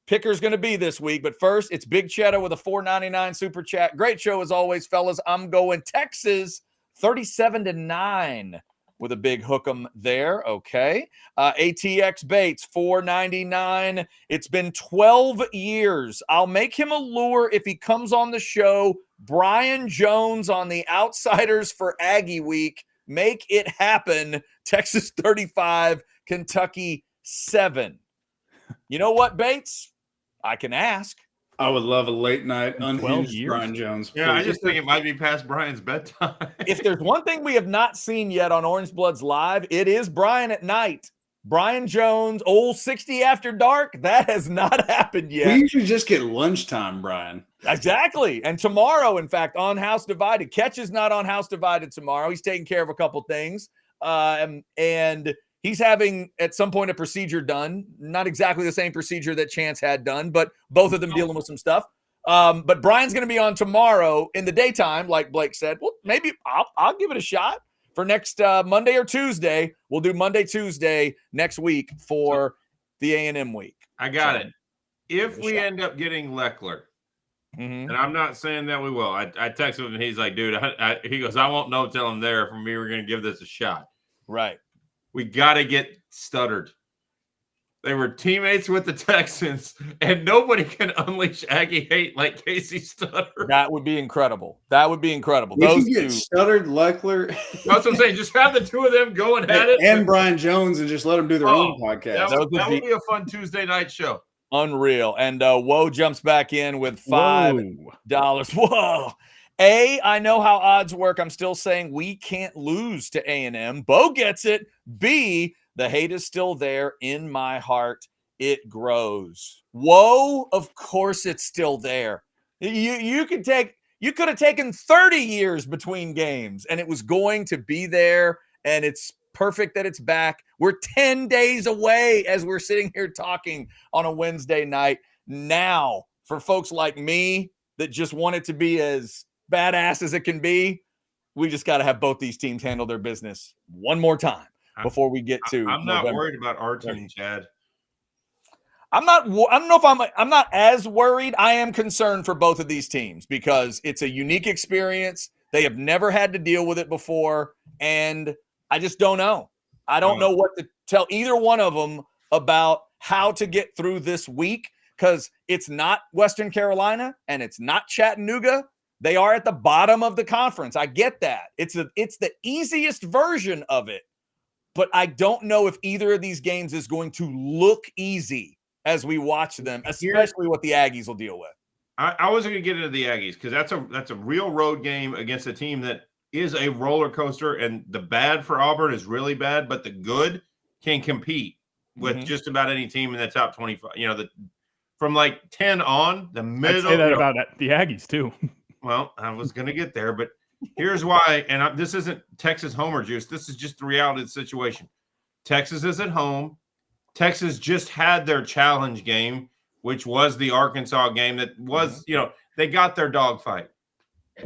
picker is going to be this week. But first, it's Big Cheddar with a $4.99 Super Chat. Great show as always, fellas. I'm going Texas 37-9 with a big hook 'em there. Okay. ATX Bates, $4.99. It's been 12 years. I'll make him a lure if he comes on the show. Brian Jones on the Outsiders for Aggie Week. Make it happen. Texas 35, Kentucky 7. You know what, Bates? I can ask. I would love a late night 12 unhinged years? Brian Jones. Yeah, I please. just think it might be past Brian's bedtime. If there's one thing we have not seen yet on Orange Bloods Live, it is Brian at night. Brian Jones, old 60 after dark. That has not happened yet. We usually just get lunchtime, Brian. Exactly. And tomorrow, in fact, on House Divided. Ketch is not on House Divided tomorrow. He's taking care of a couple things. And he's having, at some point, a procedure done. Not exactly the same procedure that Chance had done, but both of them dealing with some stuff. But Brian's going to be on tomorrow in the daytime, like Blake said. Well, maybe I'll give it a shot for next Monday or Tuesday. We'll do Monday, Tuesday next week for the A&M week. I got So, it. If give it a we shot. end up getting Leckler, Mhm. and I'm not saying that we will. I texted him and he's like, dude, he goes, I won't know till I'm there if we were going to give this a shot. Right. We got to get Stuttered. They were teammates with the Texans, and nobody can unleash Aggie hate like Casey Stuttered. That would be incredible. That would be incredible. We Those can get two. Stuttered, Leckler, That's what I'm saying. Just have the two of them going at it. and Brian Jones and just let them do their own Oh, podcast. That would be a fun Tuesday night show. Unreal. And Woe jumps back in with $5. Whoa. A, I know how odds work. I'm still saying we can't lose to A&M. Bo gets it. B, the hate is still there in my heart. It grows. Whoa, of course it's still there. You could have taken 30 years between games and it was going to be there, and it's perfect that it's back. We're 10 days away as we're sitting here talking on a Wednesday night. Now, for folks like me that just want it to be as badass as it can be, we just got to have both these teams handle their business one more time before we get to I'm not November. worried about our team, Chad. I don't know if I'm not as worried. I am concerned for both of these teams because it's a unique experience. They have never had to deal with it before, and I just don't know. I don't know what to tell either one of them about how to get through this week because it's not Western Carolina and it's not Chattanooga. They are at the bottom of the conference. I get that. It's the easiest version of it, but I don't know if either of these games is going to look easy as we watch them, especially what the Aggies will deal with. I wasn't going to get into the Aggies because that's a real road game against a team that is a roller coaster, and the bad for Auburn is really bad, but the good can compete with just about any team in the top 25. You know, from like 10 on, the middle. I'd say that about the Aggies too. Well, I was going to get there, but here's why. And this isn't Texas homer juice. This is just the reality of the situation. Texas is at home. Texas just had their challenge game, which was the Arkansas game that was, they got their dogfight.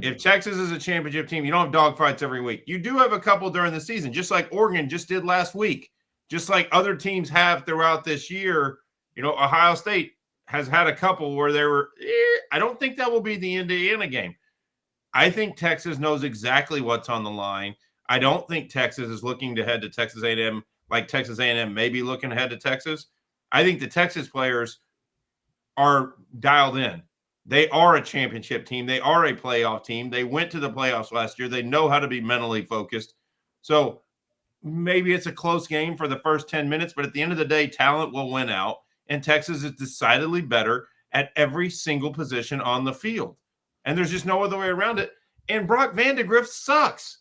If Texas is a championship team, you don't have dogfights every week. You do have a couple during the season, just like Oregon just did last week, just like other teams have throughout this year. Ohio State has had a couple where they were, I don't think that will be the Indiana game. I think Texas knows exactly what's on the line. I don't think Texas is looking to head to Texas A&M like Texas A&M may be looking ahead to Texas. I think the Texas players are dialed in. They are a championship team. They are a playoff team. They went to the playoffs last year. They know how to be mentally focused. So maybe it's a close game for the first 10 minutes, but at the end of the day, talent will win out, and Texas is decidedly better at every single position on the field. And there's just no other way around it. And Brock Vandegrift sucks.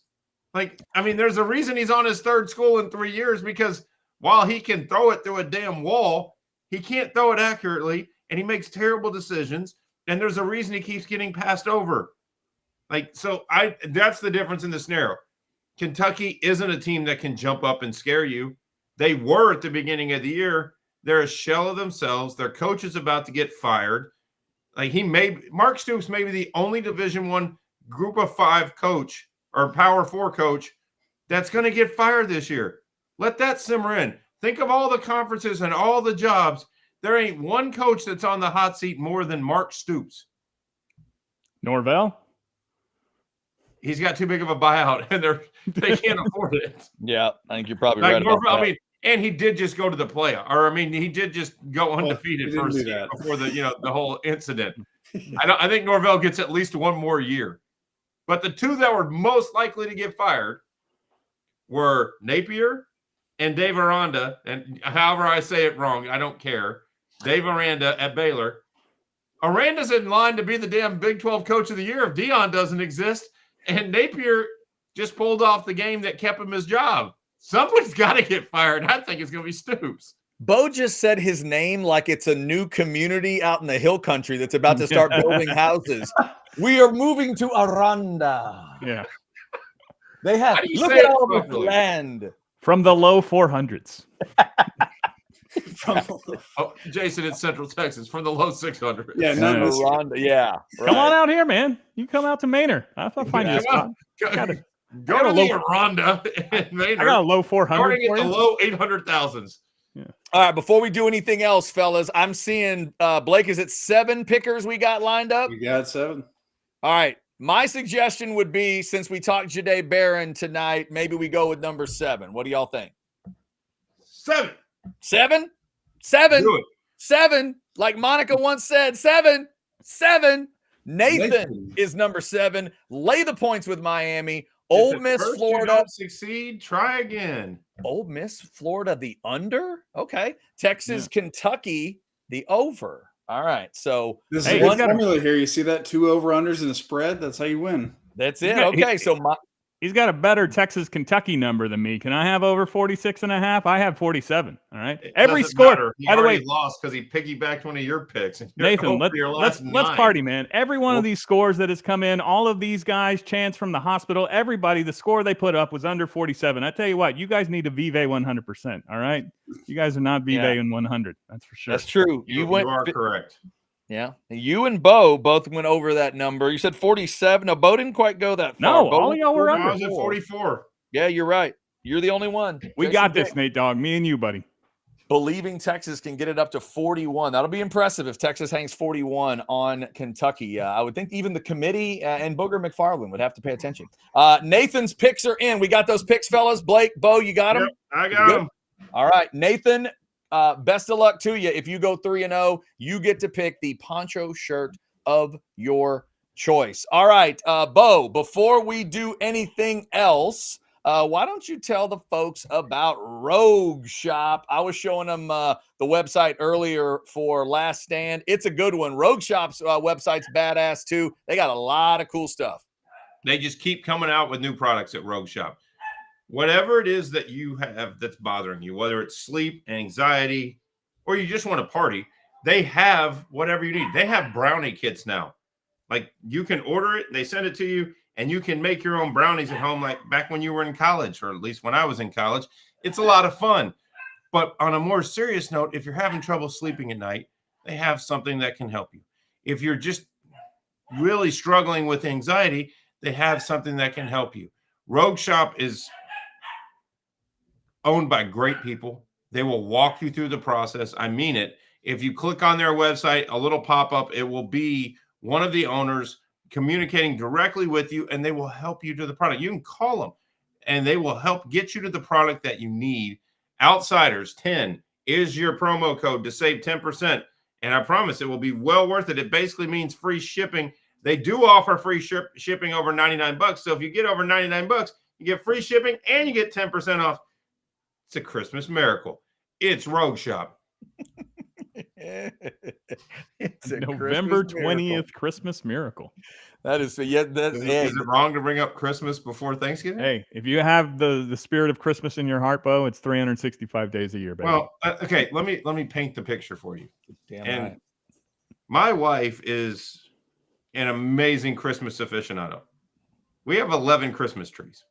There's a reason he's on his third school in 3 years, because while he can throw it through a damn wall, he can't throw it accurately, and he makes terrible decisions. And there's a reason he keeps getting passed over. That's the difference in the scenario. Kentucky isn't a team that can jump up and scare you. They were at the beginning of the year. They're a shell of themselves. Their coach is about to get fired. Mark Stoops may be the only Division I Group of 5 coach or Power 4 coach that's going to get fired this year. Let that simmer in. Think of all the conferences and all the jobs. There ain't one coach that's on the hot seat more than Mark Stoops. Norvell? He's got too big of a buyout, and they can't afford it. Yeah, I think you're probably right about that. And he did just go to the playoff, he did just go undefeated before the whole incident. I think Norvell gets at least one more year. But the two that were most likely to get fired were Napier and Dave Aranda. And however I say it wrong, I don't care. Dave Aranda at Baylor. Aranda's in line to be the damn Big 12 Coach of the Year if Dion doesn't exist. And Napier just pulled off the game that kept him his job. Somebody's got to get fired. I think it's going to be Stoops. Bo just said his name like it's a new community out in the hill country that's about to start building houses. We are moving to Aranda. Yeah. They have, look at all this land. From the low 400s. Jason, it's Central Texas. From the low 600s. Yeah, Aranda. Yeah. Right. Come on out here, man. You come out to Manor. I'll find you a spot. Go to the Aranda and Manor. I got a low 400. Starting at the low 800,000s. Yeah. All right, before we do anything else, fellas, I'm seeing Blake, is it 7 pickers we got lined up? We got 7. All right. My suggestion would be, since we talked Jahdae Barron tonight, maybe we go with number 7. What do y'all think? 7. 7? 7. Do it. 7. Like Monica once said, 7. 7. Nathan is number 7. Lay the points with Miami. Ole Miss, Florida. Don't succeed. Try again. Ole Miss, Florida, the under. Okay. Texas, Kentucky, the over. All right. So this is one formula here. You see that 2 over-unders in a spread? That's how you win. That's it. Okay. He's got a better Texas Kentucky number than me. Can I have over 46.5? I have 47. All right. Every score. By the way, lost because he piggybacked one of your picks. Nathan, let's party, man. Every one of these scores that has come in, all of these guys, Chance from the hospital, everybody, the score they put up was under 47. I tell you what, you guys need to Vive 100%. All right. You guys are not Vive in 100. That's for sure. That's true. You are correct. Yeah. You and Bo both went over that number. You said 47. No, Bo didn't quite go that far. No, all y'all were under. I was at 44. Yeah, you're right. You're the only one. We got this, Nate Dogg. Me and you, buddy. Believing Texas can get it up to 41. That'll be impressive if Texas hangs 41 on Kentucky. I would think even the committee and Booger McFarland would have to pay attention. Nathan's picks are in. We got those picks, fellas. Blake, Bo, you got them? Yep, I got them. All right, Nathan. Best of luck to you. If you go 3-0, you get to pick the poncho shirt of your choice. All right, Bo, before we do anything else, why don't you tell the folks about Rogue Shop? I was showing them the website earlier for Last Stand. It's a good one. Rogue Shop's website's badass too. They got a lot of cool stuff. They just keep coming out with new products at Rogue Shop. Whatever it is that you have that's bothering you, whether it's sleep, anxiety, or you just want to party, they have whatever you need. They have brownie kits now. Like, you can order it, they send it to you, and you can make your own brownies at home like back when you were in college, or at least when I was in college. It's a lot of fun. But on a more serious note, if you're having trouble sleeping at night, they have something that can help you. If you're just really struggling with anxiety, they have something that can help you. Rogue Shop is owned by great people. They will walk you through the process. I mean it. If you click on their website, a little pop-up, it will be one of the owners communicating directly with you, and they will help you to the product. You can call them, and they will help get you to the product that you need. Outsiders 10 is your promo code to save 10%. And I promise it will be well worth it. It basically means free shipping. They do offer free shipping over $99. So if you get over $99, you get free shipping and you get 10% off. It's a Christmas miracle. It's Rogue Shop. It's a November Christmas miracle. 20th Christmas miracle. That is that's Is it wrong to bring up Christmas before Thanksgiving? Hey, if you have the spirit of Christmas in your heart, Bo, it's 365 days a year, baby. Well, okay, let me paint the picture for you. damn And right. my wife is an amazing Christmas aficionado. We have 11 Christmas trees.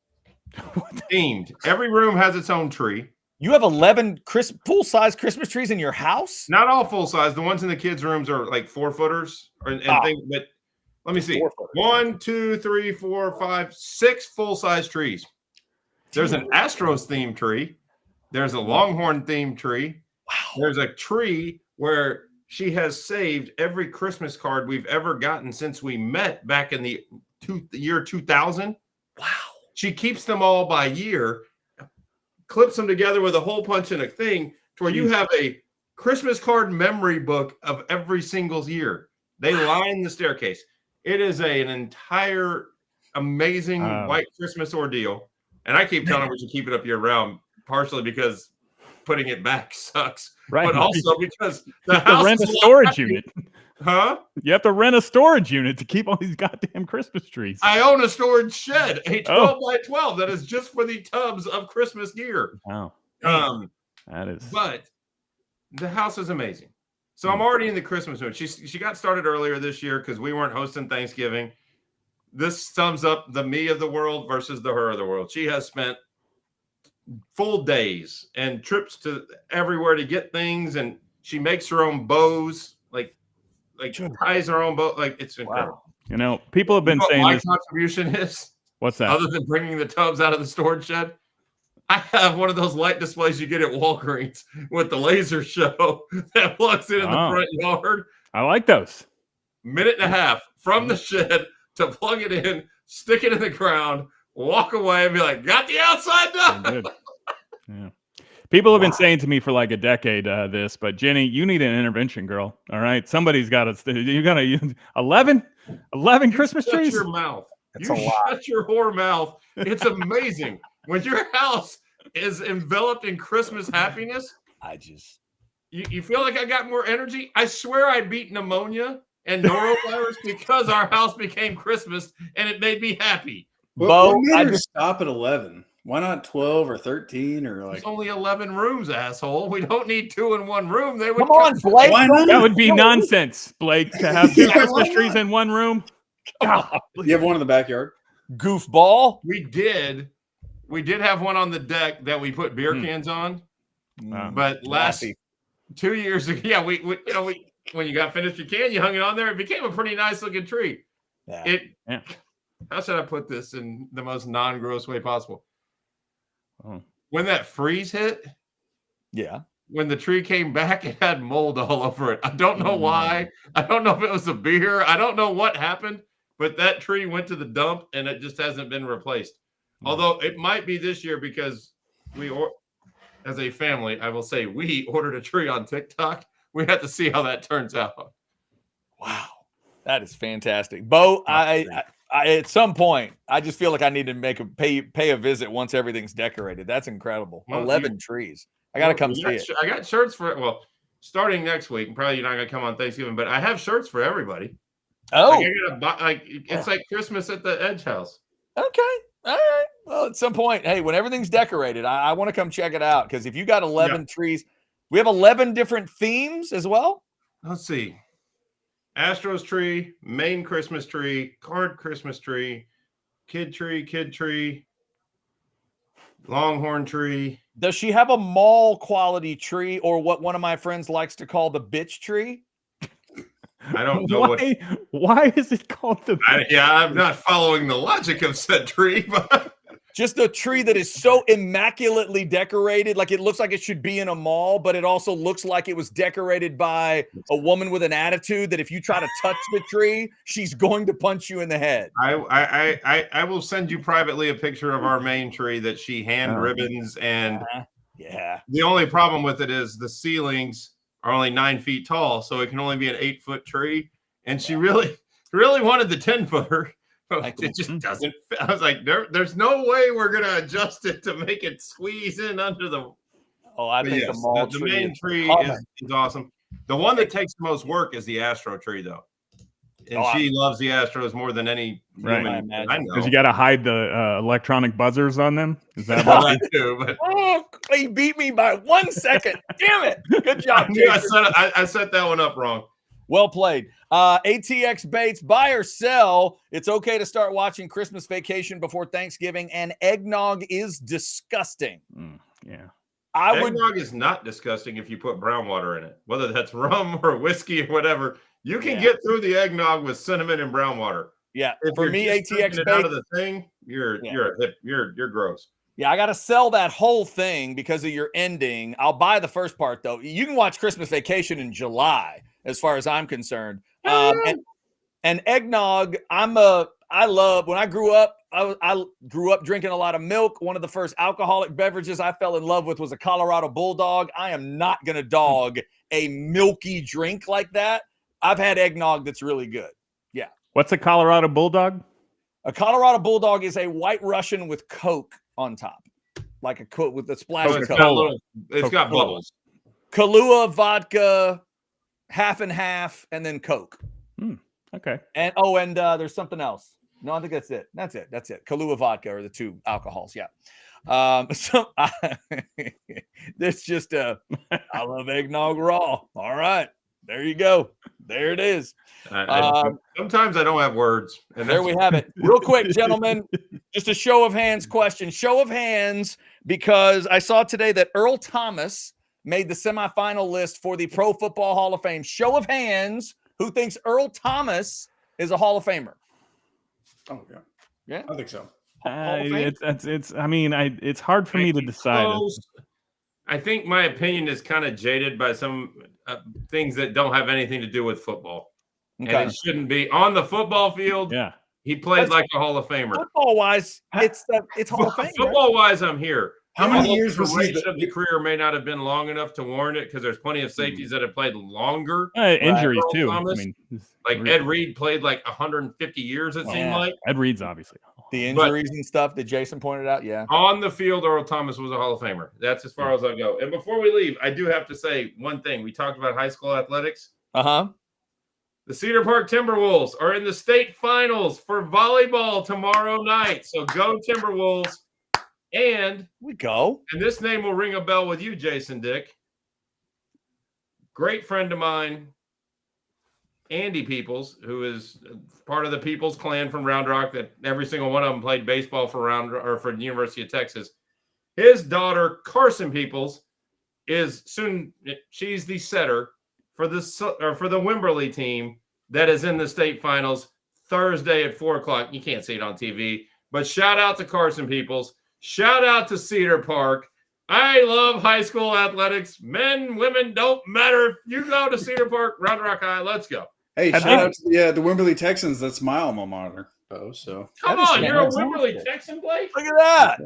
Themed. Every room has its own tree. You have 11 full-size Christmas trees in your house? Not all full size. The ones in the kids' rooms are like 4-footers and things. But let me see. 4-footers. 1, 2, 3, 4, 5, 6 full-size trees. There's an Astros themed tree. There's a Longhorn themed tree. Wow. There's a tree where she has saved every Christmas card we've ever gotten since we met back in the year 2000. Wow. She keeps them all by year, clips them together with a hole punch and a thing to where you have a Christmas card memory book of every single year. They line the staircase. It is an entire amazing white Christmas ordeal. And I keep telling her we should keep it up year round, partially because putting it back sucks, right. but also because you have to rent a storage unit. Huh? You have to rent a storage unit to keep all these goddamn Christmas trees. I own a storage shed, a 12 by 12 that is just for the tubs of Christmas gear. Wow. That is. But the house is amazing. So I'm already in the Christmas mood. She got started earlier this year because we weren't hosting Thanksgiving. This sums up the me of the world versus the her of the world. She has spent full days and trips to everywhere to get things, and she makes her own bows, like ties her own bow. Like, it's incredible. Wow. You know, people have been saying my this. contribution is, What's that? other than bringing the tubs out of the storage shed, I have one of those light displays you get at Walgreens with the laser show that plugs in the front yard. I like those. Minute and a half from the shed to plug it in, stick it in the ground, walk away, and be like, got the outside done. Good. Yeah. People have been saying to me for like a decade but Jenny, you need an intervention, girl. All right, somebody's got to. You got to 11 Christmas Shut trees. your mouth. That's You a lot. shut your whore mouth. It's amazing when your house is enveloped in Christmas happiness. You feel like I got more energy. I swear I beat pneumonia and norovirus because our house became Christmas and it made me happy. Well, what made her stop at 11? Why not 12 or 13 or like? There's only 11 rooms, asshole. We don't need 2 in one room. They would Come on, Blake. Why not? That would be nonsense, Blake, to have 2 Christmas trees in one room. You have one in the backyard? Goofball. We did have one on the deck that we put beer cans on, but last 2 years ago, yeah, we when you got finished your can, you hung it on there. It became a pretty nice looking tree. Yeah. How should I put this in the most non-gross way possible? Oh. When that freeze hit, when the tree came back, it had mold all over it. I don't know why. I don't know if it was the beer. I don't know what happened, but that tree went to the dump and it just hasn't been replaced. Although it might be this year because as a family, I will say we ordered a tree on TikTok. We have to see how that turns out. Wow. That is fantastic. Bo, I at some point, I just feel like I need to pay a visit once everything's decorated. That's incredible. Well, 11 trees. I got to come see it. I got shirts starting next week. Probably you're not going to come on Thanksgiving, but I have shirts for everybody. Oh. It's like Christmas at the Edge House. Okay. All right. Well, at some point, hey, when everything's decorated, I want to come check it out because if you got 11 trees, we have 11 different themes as well. Let's see. Astros tree, Maine Christmas tree, card Christmas tree, kid tree, Longhorn tree. Does she have a mall quality tree or what one of my friends likes to call the bitch tree? I don't know why is it called the bitch? I'm not following the logic of said tree, but just a tree that is so immaculately decorated, like it looks like it should be in a mall, but it also looks like it was decorated by a woman with an attitude that if you try to touch the tree, she's going to punch you in the head. I will send you privately a picture of our main tree that she hand ribbons, and the only problem with it is the ceilings are only 9 feet tall, so it can only be an 8-foot tree, and she really wanted the 10-footer. It just doesn't fit. I was like, there's no way we're going to adjust it to make it squeeze in under the Oh, I But think yes, the mall the tree main is tree coming. is awesome. The one that takes the most work is the Astro tree, though. And she loves the Astros more than any human I know. Because you got to hide the electronic buzzers on them. Is that what? That too, but Oh, he beat me by 1 second. Damn it. Good job, I knew Jason. I set that one up wrong. Well played. ATX Bates, buy or sell. It's okay to start watching Christmas Vacation before Thanksgiving, and eggnog is disgusting. Yeah. Eggnog is not disgusting if you put brown water in it, whether that's rum or whiskey or whatever. You can get through the eggnog with cinnamon and brown water. Yeah, If for you're me, just ATX drinking it Bates out of the thing, you're gross. Yeah, I got to sell that whole thing because of your ending. I'll buy the first part, though. You can watch Christmas Vacation in July, as far as I'm concerned. And eggnog, I love, when I grew up, I grew up drinking a lot of milk. One of the first alcoholic beverages I fell in love with was a Colorado Bulldog. I am not going to dog a milky drink like that. I've had eggnog that's really good. Yeah. What's a Colorado Bulldog? A Colorado Bulldog is a White Russian with Coke on top, like a Coke with a splash So of it's Coke. got bubbles. Kahlua, vodka, half and half, and then Coke. Okay. And there's something else. No, I think that's it. That's it. Kahlua, vodka are the two alcohols. Yeah. There's just I love eggnog raw. All right, there you go. There it is. Sometimes I don't have words. And there we have it. Real quick, gentlemen, just a show of hands question. Show of hands, because I saw today that Earl Thomas made the semifinal list for the Pro Football Hall of Fame. Show of hands, who thinks Earl Thomas is a Hall of Famer? Oh, yeah. Yeah. I think so. It's hard for me to decide. I think my opinion is kind of jaded by some things that don't have anything to do with football. Okay. And it shouldn't be on the football field. Yeah. He played like a Hall of Famer. Football wise, it's Hall of Fame. Football wise, I'm here. How many years was the duration of the career may not have been long enough to warrant it, because there's plenty of safeties that have played longer. Injuries too. Thomas. I mean, like Ed Reed played like 150 years. It seemed like Ed Reed's obviously the injuries and stuff that Jason pointed out. Yeah, on the field, Earl Thomas was a Hall of Famer. That's as far as I go. And before we leave, I do have to say one thing. We talked about high school athletics. The Cedar Park Timberwolves are in the state finals for volleyball tomorrow night. So go Timberwolves. And we go. And this name will ring a bell with you, Jason Dick. Great friend of mine, Andy Peoples, who is part of the Peoples clan from Round Rock, that every single one of them played baseball for the University of Texas. His daughter, Carson Peoples, she's the setter for the Wimberley team that is in the state finals Thursday at 4:00. You can't see it on TV, but shout out to Carson Peoples. Shout out to Cedar Park. I love high school athletics. Men, women, don't matter. If you go to Cedar Park, Round Rock High, let's go. Hey, shout out to the Wimberley Texans. That's my alma mater, Bo. So come on, you're a Wimberley Texan, Blake? Look at that.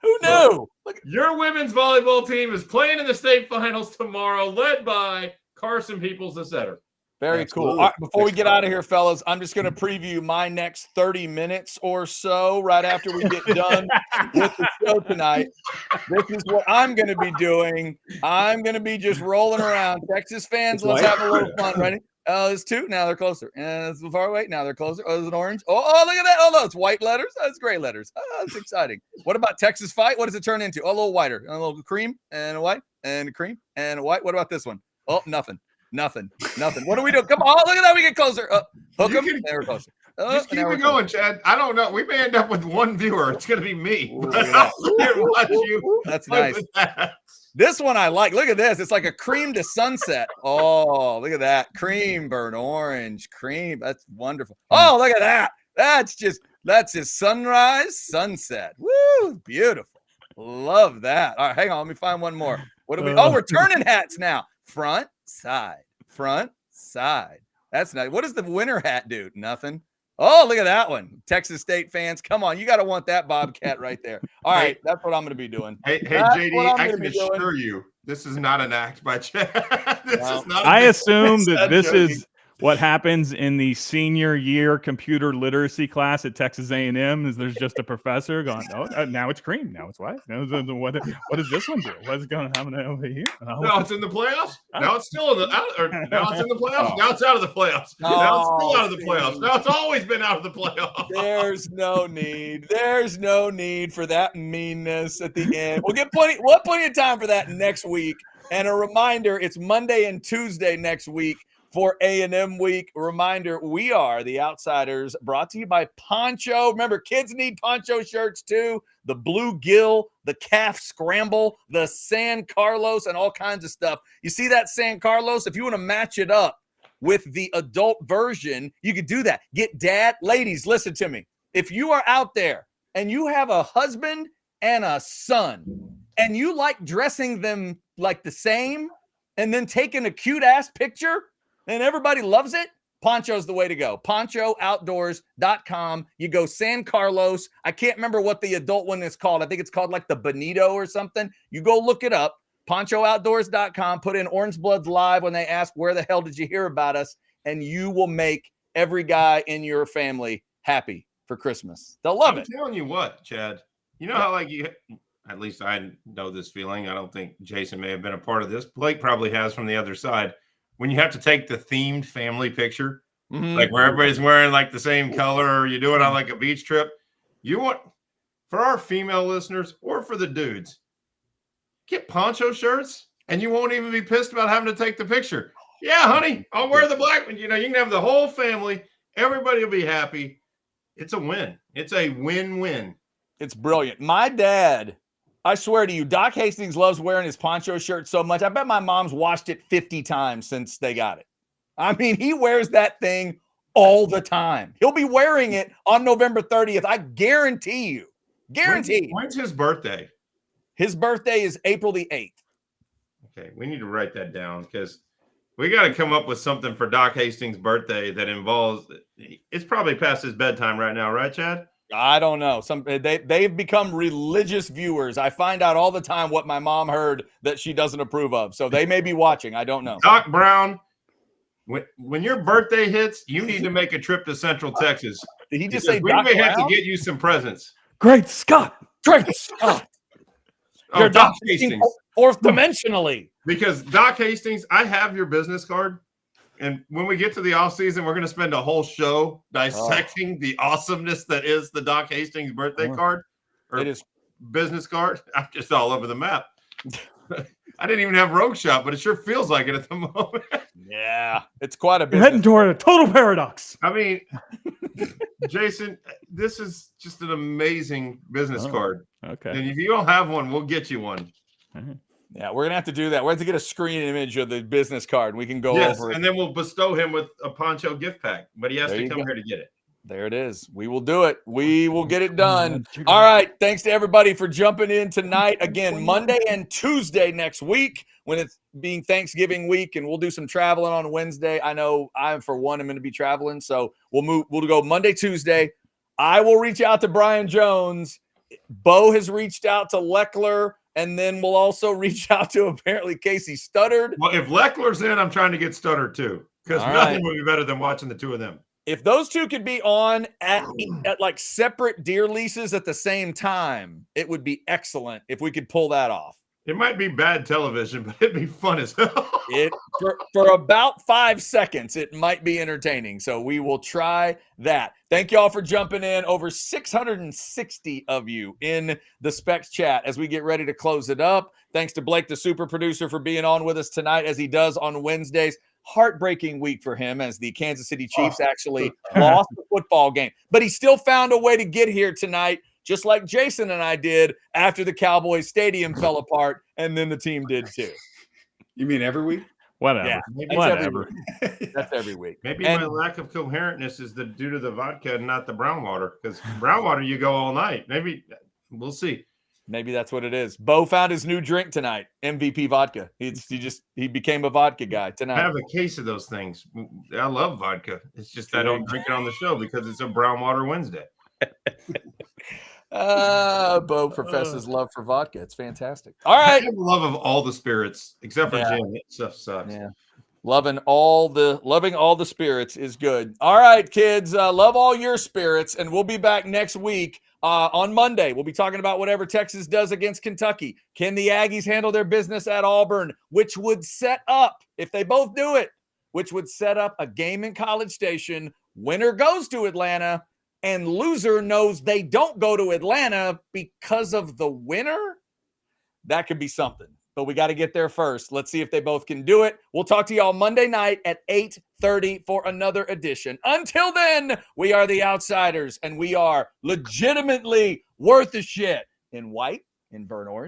Who knew? Your women's volleyball team is playing in the state finals tomorrow, led by Carson Peoples, the setter. Very cool. All right, before we get out of here, fellas, I'm just going to preview my next 30 minutes or so right after we get done with the show tonight. This is what I'm going to be doing. I'm going to be just rolling around. Texas fans, let's have a little fun. Ready? Oh, there's two. Now they're closer. And it's far away. Now they're closer. Oh, there's an orange. Oh, look at that. Oh, no, it's white letters. Oh, it's gray letters. Oh, that's exciting. What about Texas fight? What does it turn into? Oh, a little whiter. A little cream and a white and a cream and a white. What about this one? Oh, nothing. Nothing. What do we do? Come on. Look at that. We get closer. Hook them. And we're closer. Just keep it going, Chad. I don't know. We may end up with one viewer. It's going to be me. Ooh, that's nice. This one I like. Look at this. It's like a cream to sunset. Oh, look at that. Cream, burnt orange, cream. That's wonderful. Oh, look at that. That's just sunrise, sunset. Woo, beautiful. Love that. All right, hang on. Let me find one more. What do we? Oh, we're turning hats now. Front, side. That's nice. What does the winter hat do? Nothing. Oh, look at that one. Texas State fans, come on. You got to want that Bobcat right there. All right, that's what I'm going to be doing. Hey, JD, I can assure you, this is not an act by Chad. I assume that this is what happens in the senior year computer literacy class at Texas A&M is there's just a professor going, oh, now it's cream. Now it's white. What does this one do? What's going to happen over here? Oh, Now it's in the playoffs. Now it's still in the now it's in the playoffs. Now it's out of the playoffs. Now it's still out of the playoffs. Now it's always been out of the playoffs. There's no need. There's no need for that meanness at the end. We'll get plenty of time for that next week. And a reminder, it's Monday and Tuesday next week for A&M week. A reminder, we are the Outsiders, brought to you by Poncho. Remember, kids need poncho shirts too. The Bluegill, the Calf Scramble, the San Carlos, and all kinds of stuff. You see that San Carlos? If you want to match it up with the adult version, you could do that. Get dad. Ladies, listen to me. If you are out there and you have a husband and a son and you like dressing them like the same and then taking a cute ass picture and everybody loves it, Poncho's the way to go. PonchoOutdoors.com. You go San Carlos. I can't remember what the adult one is called. I think it's called like the Bonito or something. You go look it up. PonchoOutdoors.com. Put in Orange Bloods Live when they ask, where the hell did you hear about us? And you will make every guy in your family happy for Christmas. They'll love it. I'm telling you what, Chad. You know how at least I know this feeling. I don't think Jason may have been a part of this. Blake probably has from the other side. When you have to take the themed family picture, like where everybody's wearing like the same color, or you do it on like a beach trip, you want, for our female listeners or for the dudes, get poncho shirts and you won't even be pissed about having to take the picture. Yeah, honey, I'll wear the black one. You can have the whole family. Everybody will be happy. It's a win. It's a win-win. It's brilliant. My dad, I swear to you, Doc Hastings loves wearing his poncho shirt so much. I bet my mom's washed it 50 times since they got it. I mean, he wears that thing all the time. He'll be wearing it on November 30th. I guarantee you. Guarantee. When's his birthday? His birthday is April the 8th. Okay, we need to write that down because we got to come up with something for Doc Hastings' birthday that involves. It's probably past his bedtime right now, right, Chad? I don't know. They've become religious viewers. I find out all the time what my mom heard that she doesn't approve of. So they may be watching. I don't know. Doc Brown, when your birthday hits, you need to make a trip to Central Texas. Did he just say we Doc may have to Brown? get you some presents. Great Scott. Great Scott. Oh, You're Doc Hastings. Fourth dimensionally. Because Doc Hastings, I have your business card. And when we get to the off season, we're going to spend a whole show dissecting the awesomeness that is the Doc Hastings birthday card or It is business card. I'm just all over the map. I didn't even have Rogue Shop, but it sure feels like it at the moment. Yeah, it's quite a You're heading business. toward a total paradox. I mean, Jason, this is just an amazing business card. Okay. And if you don't have one, we'll get you one. Yeah, we're gonna have to do that. We're going to get a screen image of the business card. We can go over it. And then we'll bestow him with a poncho gift pack, but he has There to you come go. here to get it. There it is. We will do it. We will get it done. All right. Thanks to everybody for jumping in tonight. Again, Monday and Tuesday next week when it's being Thanksgiving week, and we'll do some traveling on Wednesday. I know for one, I'm going to be traveling. So we'll go Monday, Tuesday. I will reach out to Brian Jones. Bo has reached out to Leckler, and then we'll also reach out to apparently Casey Studdard. Well, if Leckler's in, I'm trying to get Studdard too, because All nothing right. would be better than watching the two of them. If those two could be on at like separate deer leases at the same time, it would be excellent if we could pull that off. It might be bad television, but it'd be fun as hell. For about 5 seconds, it might be entertaining. So we will try that. Thank you all for jumping in. Over 660 of you in the Specs chat as we get ready to close it up. Thanks to Blake, the super producer, for being on with us tonight as he does on Wednesdays. Heartbreaking week for him as the Kansas City Chiefs actually lost the football game. But he still found a way to get here tonight, just like Jason and I did after the Cowboys stadium fell apart, and then the team did too. You mean every week? Whatever. Yeah, Whatever. That's every week. Maybe And- my lack of coherentness is due to the vodka and not the brown water, because brown water, you go all night. Maybe we'll see. Maybe that's what it is. Bo found his new drink tonight, MVP vodka. He became a vodka guy I tonight. have a case of those things. I love vodka. It's just I don't drink it on the show because it's a brown water Wednesday. Bo professes love for vodka. It's fantastic. All I right. have a love of all the spirits except for Yeah. gin. That stuff sucks. Yeah. Loving all the spirits is good. All right, kids, love all your spirits, and we'll be back next week on Monday. We'll be talking about whatever Texas does against Kentucky. Can the Aggies handle their business at Auburn, which would set up, if they both do it, which would set up a game in College Station. Winner goes to Atlanta, and loser knows they don't go to Atlanta because of the winner? That could be something. But we got to get there first. Let's see if they both can do it. We'll talk to y'all Monday night at 8:30 for another edition. Until then, we are the Outsiders, and we are legitimately worth a shit in white, in burnt orange,